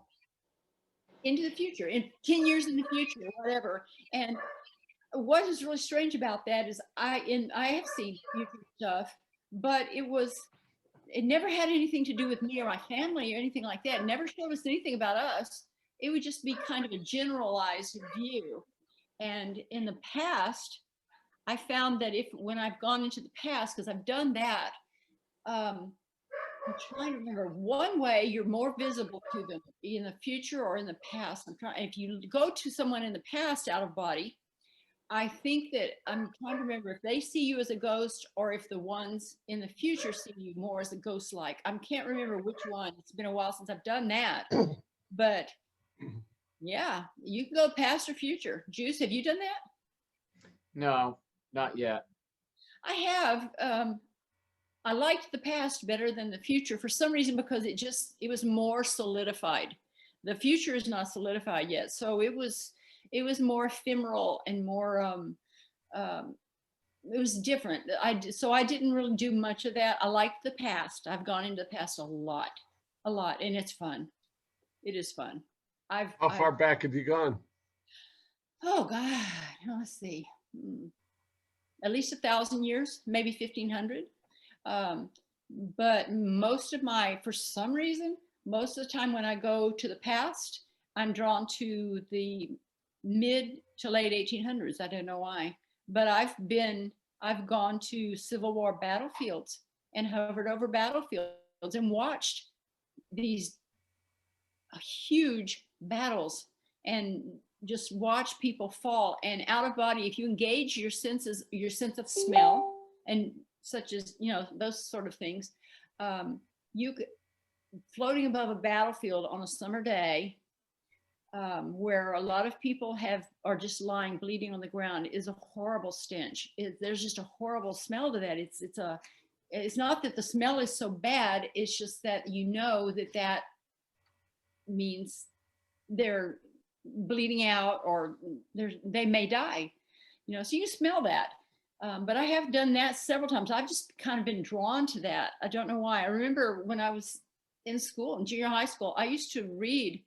into the future, in 10 years in the future, or whatever. And what is really strange about that is I have seen future stuff, but it never had anything to do with me or my family or anything like that. It never showed us anything about us. It would just be kind of a generalized view. And in the past, I found that when I've gone into the past, because I've done that, I'm trying to remember, one way you're more visible to them in the future or in the past. If you go to someone in the past out of body, I think that I'm trying to remember if they see you as a ghost or if the ones in the future see you more as a ghost-like. I can't remember which one. It's been a while since I've done that. But yeah, you can go past or future. Juice, have you done that? No, not yet. I have. I liked the past better than the future for some reason, because it was more solidified. The future is not solidified yet. So it was more ephemeral and more, it was different. So I didn't really do much of that. I liked the past. I've gone into the past a lot. a lot, and it's fun. It is fun. How far back have you gone? Oh God, let's see, at least 1,000 years, maybe 1,500. But most of for some reason, most of the time when I go to the past, I'm drawn to the mid to late 1800s. I don't know why, but I've gone to Civil War battlefields and hovered over battlefields and watched these huge battles and just watch people fall. And out of body, if you engage your senses, your sense of smell and such as, those sort of things, you could, floating above a battlefield on a summer day, where a lot of people are just lying bleeding on the ground, is a horrible stench. There's just a horrible smell to that. It's not that the smell is so bad, it's just that that means they're bleeding out, or they may die, so you smell that. But I have done that several times. I've just kind of been drawn to that. I don't know why. I remember when I was in school, in junior high school, I used to read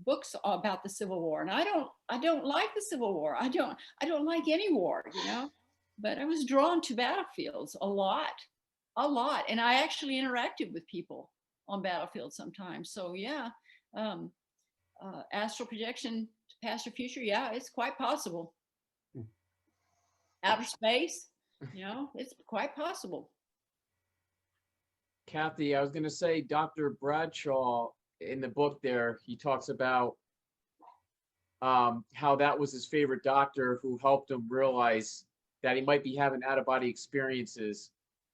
books about the Civil War, and I don't like the Civil War. I don't like any war, but I was drawn to battlefields a lot. And I actually interacted with people on battlefields sometimes. So yeah, astral projection to past or future. Yeah, it's quite possible. Outer space, it's quite possible. Kathy, I was going to say, Dr. Bradshaw, in the book there, he talks about how that was his favorite doctor who helped him realize that he might be having out-of-body experiences.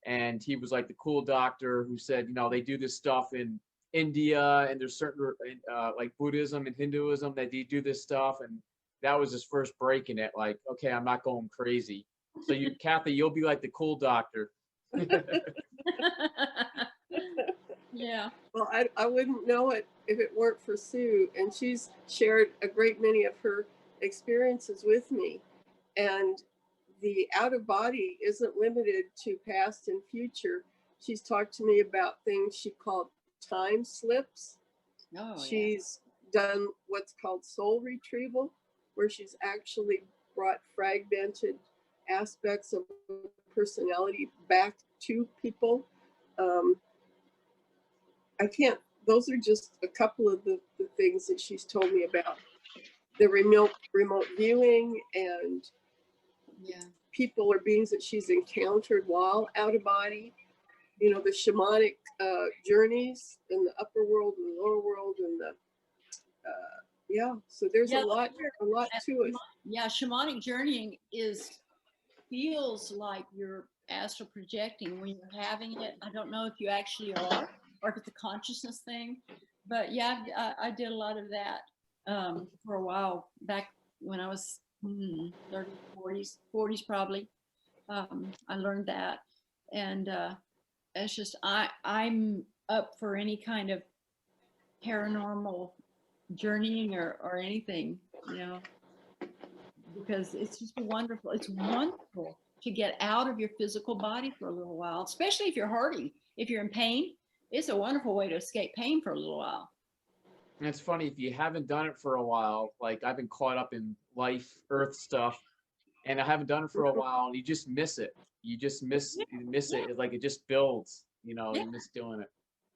And he was like the cool doctor who said, they do this stuff in India, and there's certain like Buddhism and Hinduism that they do this stuff. And that was his first break in it. Like, okay, I'm not going crazy. So Kathy, you'll be like the cool doctor. Yeah. Well, I wouldn't know it if it weren't for Sue, and she's shared a great many of her experiences with me. And the out of body isn't limited to past and future. She's talked to me about things she called time slips. Oh, She's done what's called soul retrieval, where she's actually brought fragmented aspects of personality back to people. Those are just a couple of the things that she's told me about. The remote viewing, and people or beings that she's encountered while out of body. The shamanic journeys in the upper world and the lower world, and so there's a lot to it. Yeah, shamanic journeying feels like you're astral projecting when you're having it. I don't know if you actually are, or if it's a consciousness thing, but yeah, I did a lot of that for a while back when I was 30s, 40s probably. I learned that, and it's just I'm up for any kind of paranormal journeying or anything, because it's just wonderful. It's wonderful to get out of your physical body for a little while, especially if you're hurting. If you're in pain, it's a wonderful way to escape pain for a little while. And it's funny, if you haven't done it for a while, like I've been caught up in life, earth stuff, and I haven't done it for a while, and you just miss it. You just miss it. It's like it just builds, you miss doing it.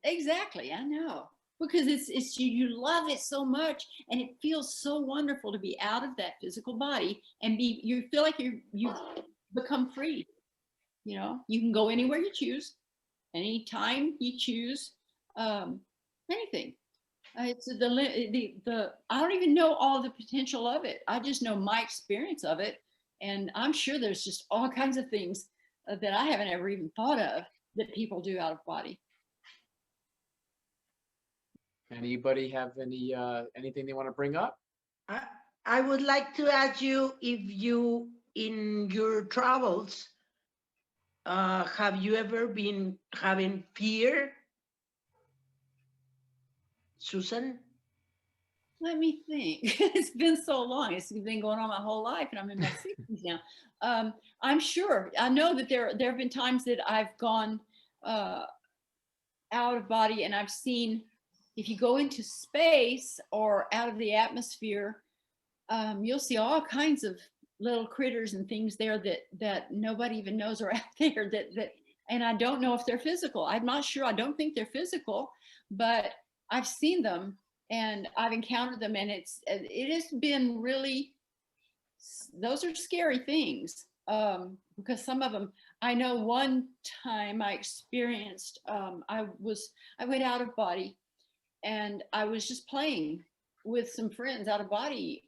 Exactly, I know. Because it's you love it so much, and it feels so wonderful to be out of that physical body and you feel like you've become free. You can go anywhere you choose, anytime you choose, anything. It's the I don't even know all the potential of it. I just know my experience of it, and I'm sure there's just all kinds of things that I haven't ever even thought of that people do out of body. Anybody have anything they want to bring up? I would like to ask you if you, in your travels, have you ever been having fear, Susan? Let me think. It's been so long. It's been going on my whole life, and I'm in my 60s now. I'm sure. I know that there have been times that I've gone out of body, and I've seen if you go into space or out of the atmosphere, you'll see all kinds of little critters and things there that nobody even knows are out there, and I don't know if they're physical. I'm not sure. I don't think they're physical, but I've seen them and I've encountered them, and it has been really, those are scary things, because some of them, I know one time I experienced, I went out of body, and I was just playing with some friends out of body,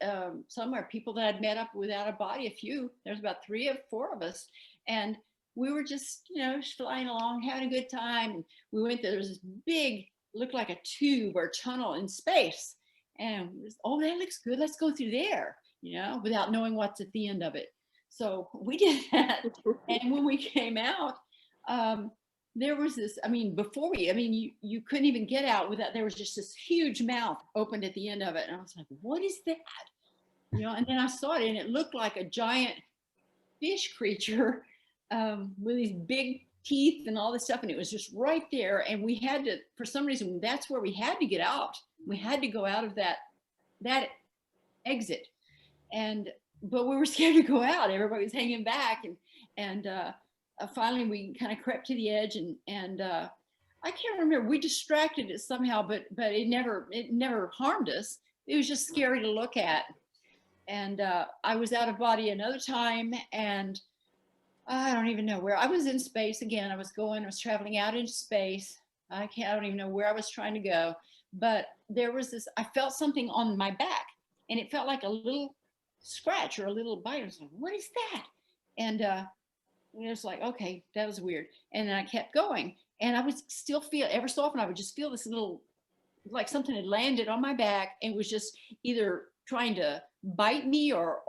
somewhere, people that I'd met up with out of body, there's about 3 or 4 of us. And we were just, flying along, having a good time. And we went there was this big, looked like a tube or tunnel in space. And oh, that looks good. Let's go through there, without knowing what's at the end of it. So we did that. And when we came out, there was this, you couldn't even get out without, there was just this huge mouth opened at the end of it. And I was like, what is that? And then I saw it, and it looked like a giant fish creature, with these big teeth and all this stuff. And it was just right there. And we had to, for some reason, that's where we had to get out. We had to go out of that exit. But we were scared to go out. Everybody was hanging back. And finally we kind of crept to the edge, and I can't remember, we distracted it somehow, but it never harmed us. It was just scary to look at. And I was out of body another time, and I don't even know where. I was in space again. I was traveling out into space. I don't even know where I was trying to go, but there was this, I felt something on my back, and it felt like a little scratch or a little bite. I was like, what is that? And it was like, okay, that was weird. And then I kept going, and I would still feel, every so often I would just feel this little, like something had landed on my back and was just either trying to bite me or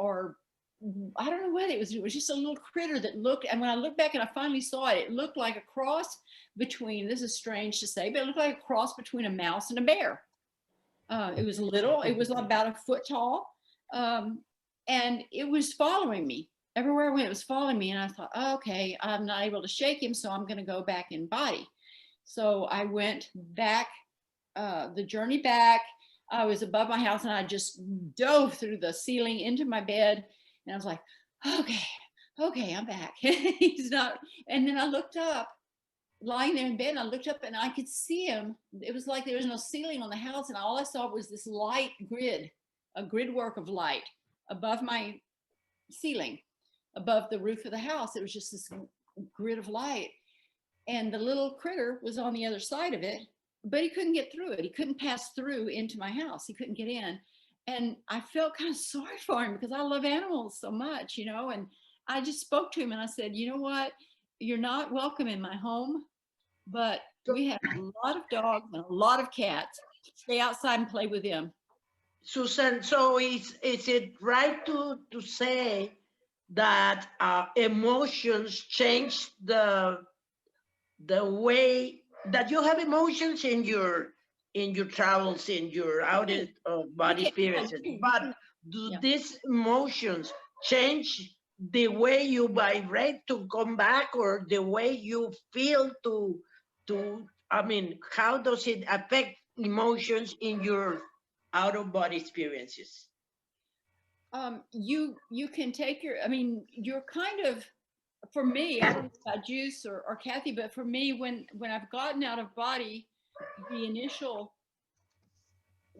I don't know what it was. It was just a little critter that looked, and when I looked back and I finally saw it, it looked like a cross between, this is strange to say, but it looked like a cross between a mouse and a bear. It was little, it was about a foot tall, and it was following me. Everywhere I went, it was following me, and I thought, oh, okay, I'm not able to shake him, so I'm gonna go back in body. So I went back, the journey back, I was above my house, and I just dove through the ceiling into my bed. And I was like, okay, I'm back. He's not. And then I looked up, lying there in bed, and I looked up and I could see him. It was like there was no ceiling on the house. And all I saw was this light grid, a grid work of light above my ceiling, above the roof of the house. It was just this grid of light. And the little critter was on the other side of it, but he couldn't get through it. He couldn't pass through into my house. He couldn't get in. And I felt kind of sorry for him because I love animals so much, and I just spoke to him and I said, you know what, you're not welcome in my home, but we have a lot of dogs and a lot of cats. Stay outside and play with them. Susan, so is it right to say that emotions change the way that you have emotions in your travels, in your out of body experiences, but do these emotions change the way you vibrate to come back, or the way you feel to how does it affect emotions in your out of body experiences? You can take you're kind of, for me, I don't know about Juice or Kathy, but for me, when I've gotten out of body, the initial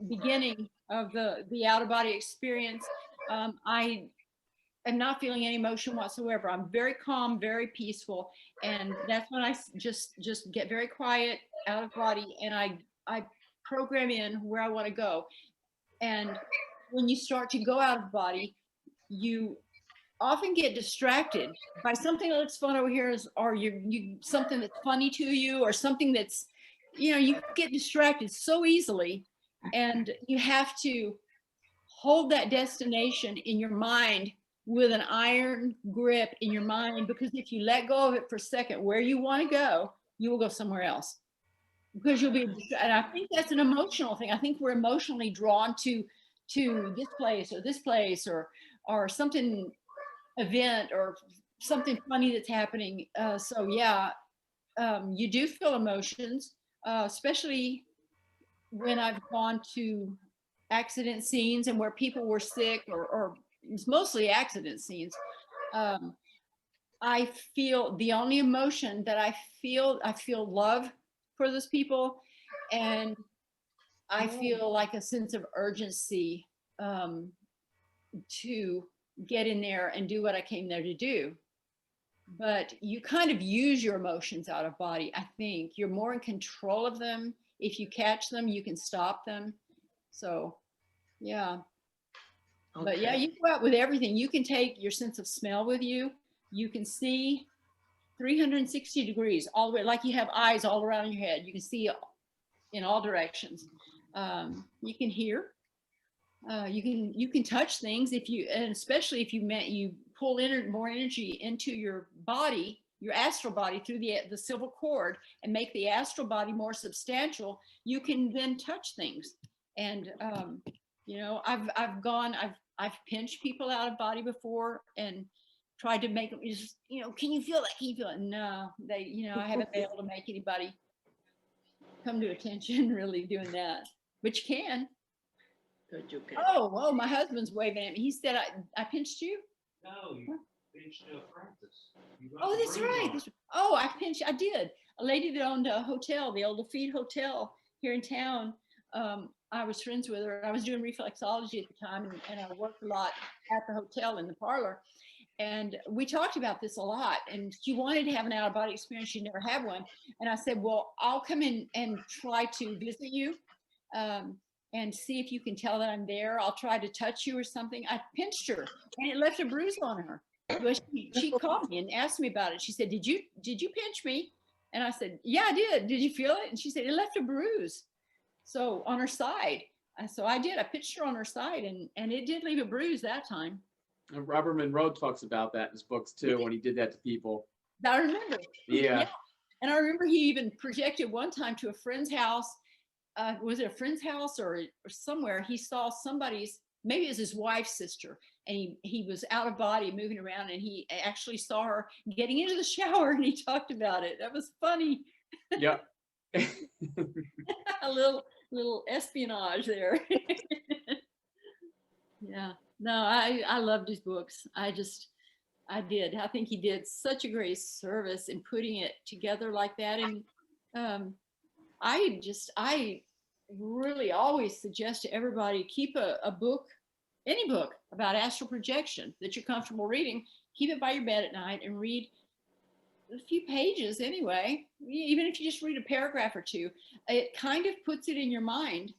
beginning of the out of body experience, I am not feeling any emotion whatsoever. I'm very calm, very peaceful, and that's when I just get very quiet out of body, and I program in where I want to go. And when you start to go out of body, you often get distracted by something that looks fun over here, or you something that's funny to you, or something that's, you get distracted so easily, and you have to hold that destination in your mind with an iron grip in your mind, because if you let go of it for a second, where you want to go, you will go somewhere else, because you'll be, and I think that's an emotional thing. I think we're emotionally drawn to this place or something, event or something funny that's happening. So yeah, you do feel emotions, especially when I've gone to accident scenes and where people were sick, or it's mostly accident scenes, I feel the only emotion that I feel love for those people, and I feel like a sense of urgency to get in there and do what I came there to do. But you kind of use your emotions out of body. I think you're more in control of them. If you catch them, you can stop them. So, yeah. But yeah, Okay. you go out with everything. You can take your sense of smell with you. You can see 360 degrees all the way, like you have eyes all around your head. You can see in all directions. You can hear. You can touch things if you, and especially if you pull more energy into your body, your astral body, through the silver cord, and make the astral body more substantial. You can then touch things, and you know, I've pinched people out of body before and tried to make them just, you know, can you feel that? Can you feel it? No, you know, I haven't been able to make anybody come to attention really doing that, but you can. Good, you can. Oh, my husband's waving at me. He said, I pinched you? No, you pinched Francis. Oh, that's right. Oh, I did. A lady that owned a hotel, the old Lafitte Hotel here in town. I was friends with her. I was doing reflexology at the time, and I worked a lot at the hotel in the parlor. And we talked about this a lot, and she wanted to have an out-of-body experience. She never had one. And I said, well, I'll come in and try to visit you. And see if you can tell that I'm there. I'll try to touch you or something. I pinched her, and it left a bruise on her. But she called me and asked me about it. She said, did you pinch me? And I said, yeah, I did. Did you feel it? And she said, it left a bruise. So on her side. So I did. I pinched her on her side, and it did leave a bruise that time. And Robert Monroe talks about that in his books too, when he did that to people. I remember. Yeah. And I remember he even projected one time to a friend's house. Was it a friend's house or somewhere? He saw somebody's, maybe it was his wife's sister, and he was out of body moving around, and he actually saw her getting into the shower, and he talked about it. That was funny. Yeah. A little espionage there. Yeah. No, I loved his books. I did. I think he did such a great service in putting it together like that. And I really always suggest to everybody, keep a book, any book about astral projection that you're comfortable reading. Keep it by your bed at night and read a few pages anyway. Even if you just read a paragraph or two, it kind of puts it in your mind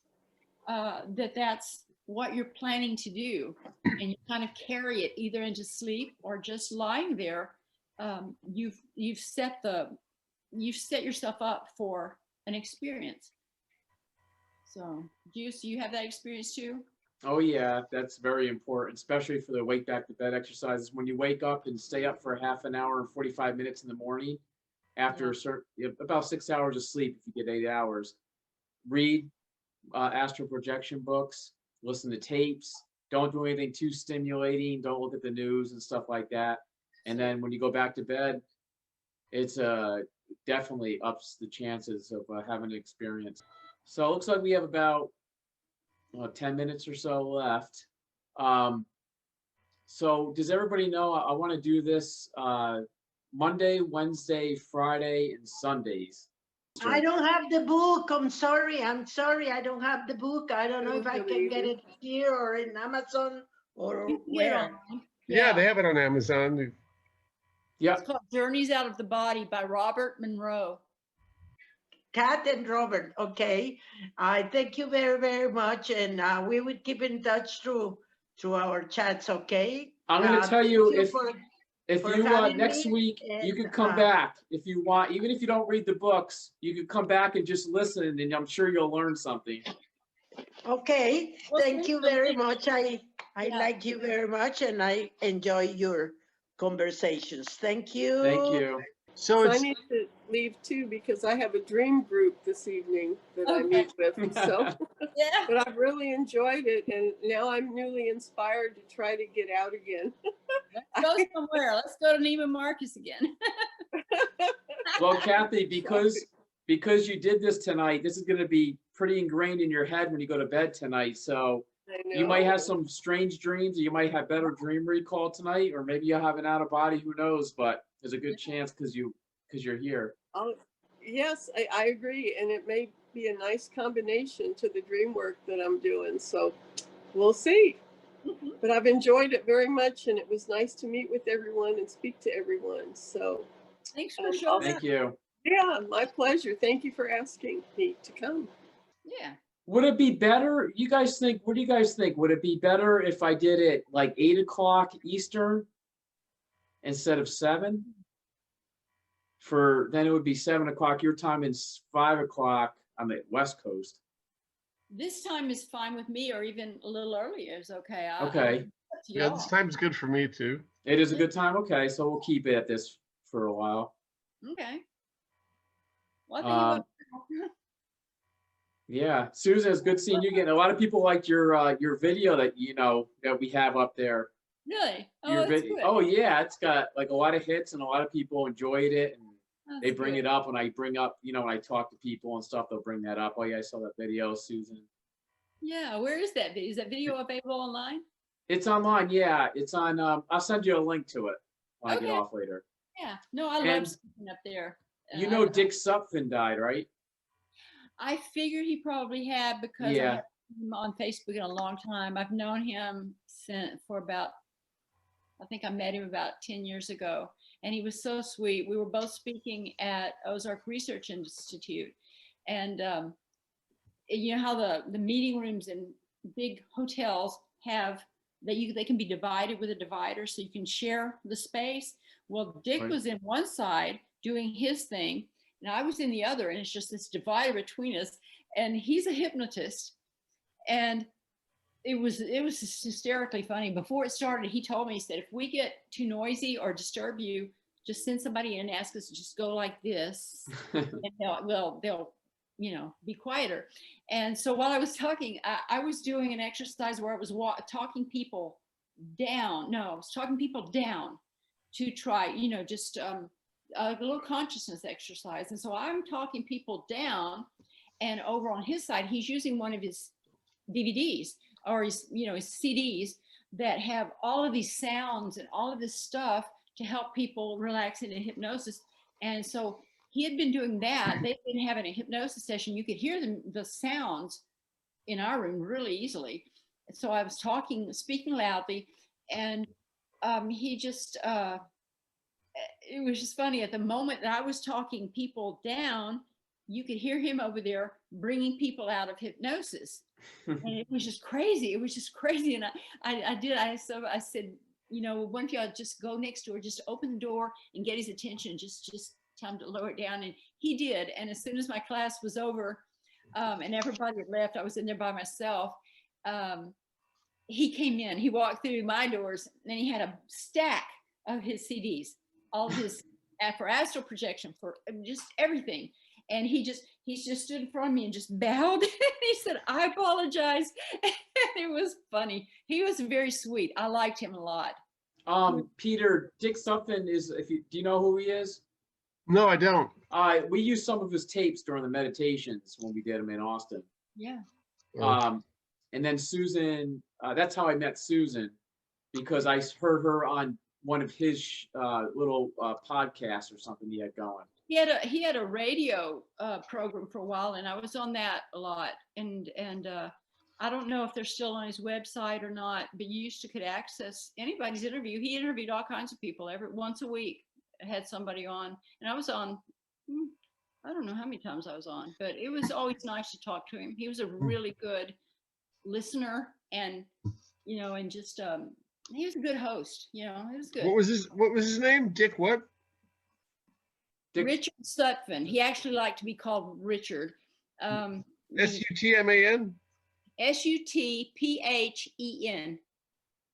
that that's what you're planning to do, and you kind of carry it either into sleep or just lying there. You've set yourself up for an experience. So, Juice, you have that experience too? Oh yeah, that's very important, especially for the wake back to bed exercises. When you wake up and stay up for half an hour and 45 minutes in the morning, after about 6 hours of sleep, if you get 8 hours, read astral projection books, listen to tapes. Don't do anything too stimulating. Don't look at the news and stuff like that. And then when you go back to bed, it's definitely ups the chances of having an experience. So it looks like we have about 10 minutes or so left. So does everybody know I want to do this Monday, Wednesday, Friday, and Sundays? I don't have the book. I'm sorry. I don't have the book. I don't know if I can get it here or in Amazon or where. Yeah, they have it on Amazon. Yeah. It's called Journeys Out of the Body by Robert Monroe. Kat and Robert, okay. I thank you very, very much, and we will keep in touch through our chats, okay? I'm going to tell you, if you next me, week, you could come back if you want. Even if you don't read the books, you could come back and just listen, and I'm sure you'll learn something. Okay, thank you very much. I like you very much, and I enjoy your conversations. Thank you. Thank you. So I need to leave too, because I have a dream group this evening that I meet with. So, Yeah. but I've really enjoyed it, and now I'm newly inspired to try to get out again. Let's go somewhere. Let's go to Neiman Marcus again. Well, Kathy, because you did this tonight, this is going to be pretty ingrained in your head when you go to bed tonight. So I you might have know. some strange dreams, or you might have better dream recall tonight, or maybe you'll have an out of body, who knows, but there's a good chance because you're here. Oh, yes, I agree. And it may be a nice combination to the dream work that I'm doing. So we'll see. But I've enjoyed it very much, and it was nice to meet with everyone and speak to everyone. So Thanks for showing up. Thank you. yeah, my pleasure. Thank you for asking me to come. Yeah. Would it be better? You guys think? What do you guys think? Would it be better if I did it like 8 o'clock Eastern instead of 7? Then it would be 7 o'clock your time and 5 o'clock on the West Coast. This time is fine with me, or even a little earlier is okay. Okay. Up to Yeah, y'all. this time's good for me too. It is a good time. Okay, so we'll keep it at this for a while. Okay. Well, I think Yeah, Susan, it's good seeing you again. A lot of people liked your video that that we have up there. really? Oh, Your that's video. good. Oh yeah, it's got like a lot of hits and a lot of people enjoyed it, and That's they bring good. it up when I bring up, when I talk to people and stuff, they'll bring that up. Oh yeah, I saw that video, Susan. Yeah, where is that video? Is that video available online? It's online. Yeah, it's on. I'll send you a link to it when I get Okay. off later. Yeah. No, I love And speaking up there. You Uh, know, Dick Sutphin died, right? I figured he probably had because I Yeah. haven't seen him on Facebook in a long time. I've known him for about, I think I met him about 10 years ago, and he was so sweet. We were both speaking at Ozark Research Institute, and you know how the meeting rooms in big hotels have they can be divided with a divider, so you can share the space. Well, Dick Right. was in one side doing his thing, and I was in the other, and it's just this divider between us. And he's a hypnotist, and it was just hysterically funny. Before it started, he told me, he said, if we get too noisy or disturb you, just send somebody in and ask us to just go like this, and they'll be quieter. And so while I was talking, I was doing an exercise where I was talking people down. No, I was talking people down to try, just a little consciousness exercise. And so I'm talking people down, and over on his side, he's using one of his DVDs or his CDs that have all of these sounds and all of this stuff to help people relax into hypnosis. And so he had been doing that. They've been having a hypnosis session. You could hear the sounds in our room really easily. So I was speaking loudly, and he just, it was just funny. At the moment that I was talking people down, you could hear him over there bringing people out of hypnosis. And it was just crazy. It was just crazy. And I said, why don't y'all just go next door, just open the door and get his attention, just tell him to lower it down. And he did. And as soon as my class was over, and everybody had left, I was in there by myself. He came in, he walked through my doors, and he had a stack of his CDs, all of his for astral projection, for just everything. And he just stood in front of me and just bowed. He said, I apologize. It was funny. He was very sweet. I liked him a lot. Peter, Dick Sutphin do you know who he is? No, I don't. We used some of his tapes during the meditations when we did them in Austin. Yeah. And then Susan, that's how I met Susan, because I heard her on one of his little podcasts or something he had going. He had a radio program for a while, and I was on that a lot. And I don't know if they're still on his website or not, but you could access anybody's interview. He interviewed all kinds of people once a week. Had somebody on, and I was on. I don't know how many times I was on, but it was always nice to talk to him. He was a really good listener, and and just he was a good host. It was good. What was his name? Dick what? Richard Sutphin. He actually liked to be called Richard. Sutman? Sutphen.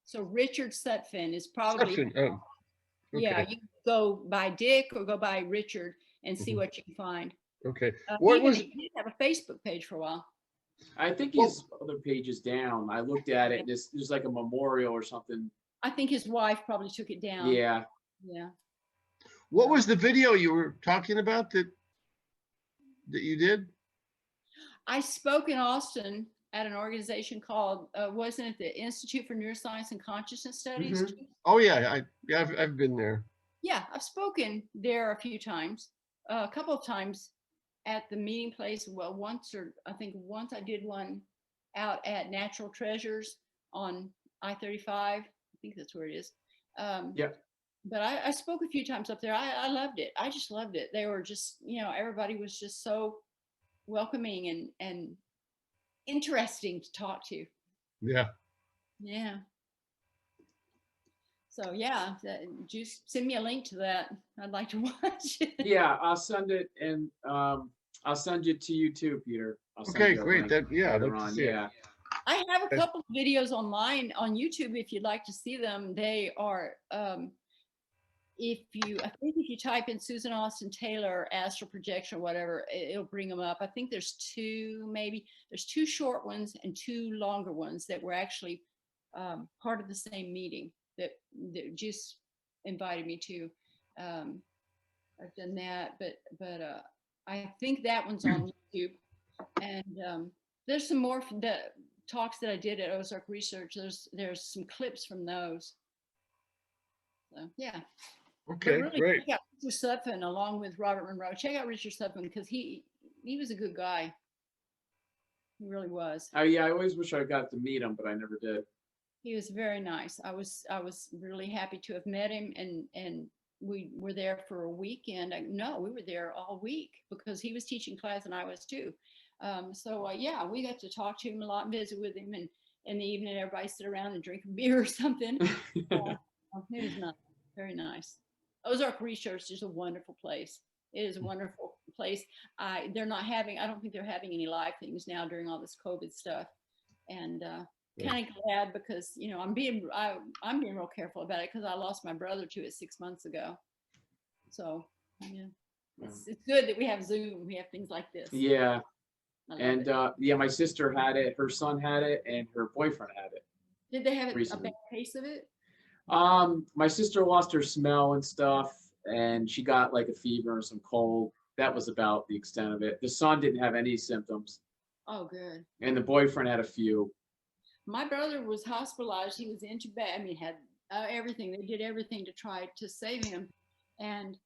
So Richard Sutphin is probably. Sutphin. Oh. Okay. Yeah, you can go by Dick or go by Richard and see what you can find. Okay. He did have a Facebook page for a while. I think his other page is down. I looked at it, and there's like a memorial or something. I think his wife probably took it down. Yeah. Yeah. What was the video you were talking about that you did? I spoke in Austin at an organization called, wasn't it the Institute for Neuroscience and Consciousness Studies? Mhm. Oh yeah, I've been there. Yeah, I've spoken there a few times, a couple of times at the meeting place. Well, I think once I did one out at Natural Treasures on I-35. I think that's where it is. Yeah. But I spoke a few times up there. I loved it. I just loved it. They were just, everybody was just so welcoming and interesting to talk to. Yeah. Yeah. So yeah, just send me a link to that. I'd like to watch it. Yeah, I'll send it, and I'll send it to you too, Peter. I'll send Okay, you a great. link Yeah, I'd later like to on. see it. Yeah. I have a couple of videos online on YouTube if you'd like to see them. They are, I think if you type in Susan Austin Taylor astral projection or whatever, it'll bring them up. I think there's two short ones and two longer ones that were actually part of the same meeting that just invited me to. I've done that, but I think that one's on YouTube. And there's some more from the talks that I did at Ozark Research. There's some clips from those. So yeah. Okay, But really, great. check out Richard Sutphin along with Robert Monroe. Check out Richard Sutphin because he was a good guy. He really was. Oh yeah, I always wish I got to meet him, but I never did. He was very nice. I was really happy to have met him, and we were there for a weekend. No, we were there all week because he was teaching class and I was too. So yeah, we got to talk to him a lot and visit with him, and in the evening everybody sit around and drink a beer or something. It was nice, very nice. Ozark Research is a wonderful place. It is a wonderful place. I don't think they're having any live things now during all this COVID stuff. And kind of glad because, I'm being real careful about it because I lost my brother to it 6 months ago. So, yeah, it's good that we have Zoom. We have things like this. Yeah. And it. yeah, my sister had it, her son had it, and her boyfriend had it. Did they have recently. a bad case of it? My sister lost her smell and stuff, and she got like a fever and some cold. That was about the extent of it. The son didn't have any symptoms. Oh, good. And the boyfriend had a few. My brother was hospitalized. He was intubated. I mean, had everything. They did everything to try to save him. And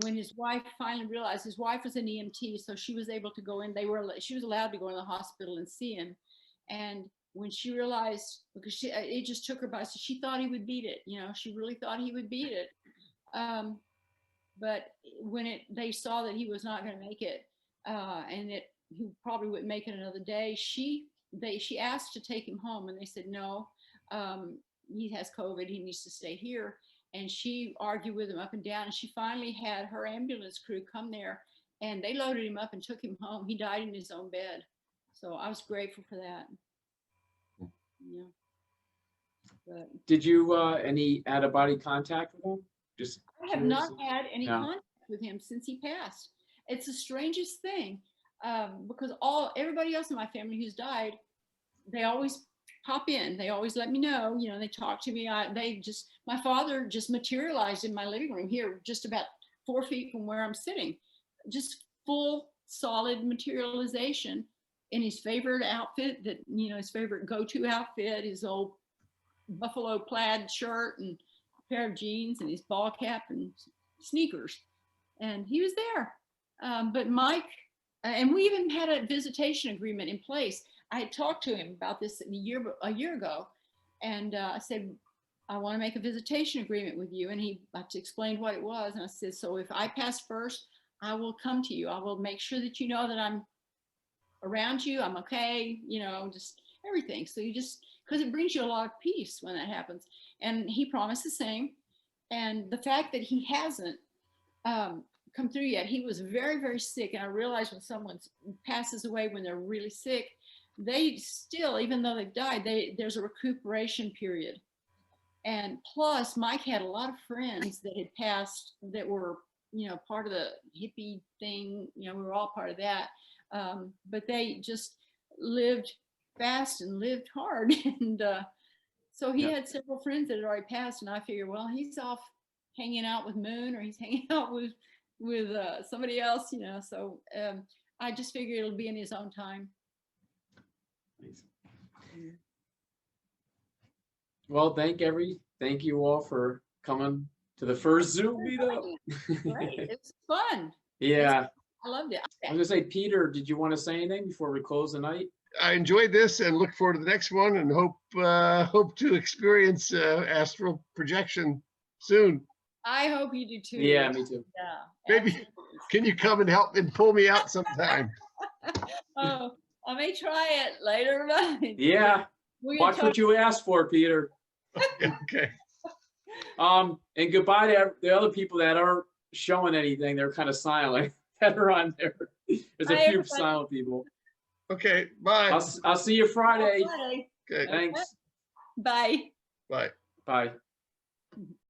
when his wife finally realized, his wife was an EMT, so she was able to go in. She was allowed to go in the hospital and see him. And when she realized, because it just took her by, so she thought he would beat it. She really thought he would beat it. But when they saw that he was not going to make it, and that he probably wouldn't make it another day, she asked to take him home, and they said no. He has COVID. He needs to stay here. And she argued with him up and down, and she finally had her ambulance crew come there, and they loaded him up and took him home. He died in his own bed. So I was grateful for that. Yeah. But Did you any out-of-body contact with him? Just I have not had any No. contact with him since he passed. It's the strangest thing because everybody else in my family who's died, they always pop in. They always let me know. They talk to me. My father just materialized in my living room here, just about 4 feet from where I'm sitting, just full solid materialization in his favorite outfit that, his favorite go-to outfit, his old buffalo plaid shirt and a pair of jeans and his ball cap and sneakers. And he was there. But Mike, and we even had a visitation agreement in place. I had talked to him about this a year ago, and I said, I want to make a visitation agreement with you. And he explained what it was. And I said, so if I pass first, I will come to you. I will make sure that you know that I'm around you. I'm okay, just everything. So because it brings you a lot of peace when that happens. And he promised the same. And the fact that he hasn't come through yet, he was very, very sick. And I realized when someone passes away when they're really sick, they still, even though they've died, there's a recuperation period. And plus, Mike had a lot of friends that had passed that were, part of the hippie thing. We were all part of that. But they just lived fast and lived hard. And so he had several friends that had already passed. And I figured, well, he's off hanging out with Moon, or he's hanging out with somebody else, So I just figure it'll be in his own time. Well, thank you all for coming to the first Zoom meetup. Great, it's fun. Yeah, I loved it. I'm gonna say, Peter, did you want to say anything before we close the night? I enjoyed this and look forward to the next one, and hope to experience astral projection soon. I hope you do too. Yeah, me too. Yeah. Maybe absolutely. can you come and help and pull me out sometime? Oh, I may try it later. But Yeah, we're gonna watch talk- what you ask for, Peter. Okay. And goodbye to the other people that aren't showing anything. They're kind of silent that are on there. There's a Bye, few everybody. silent people. Okay. Bye. I'll see you Friday. Friday. Okay. Thanks. Bye. Bye. Bye.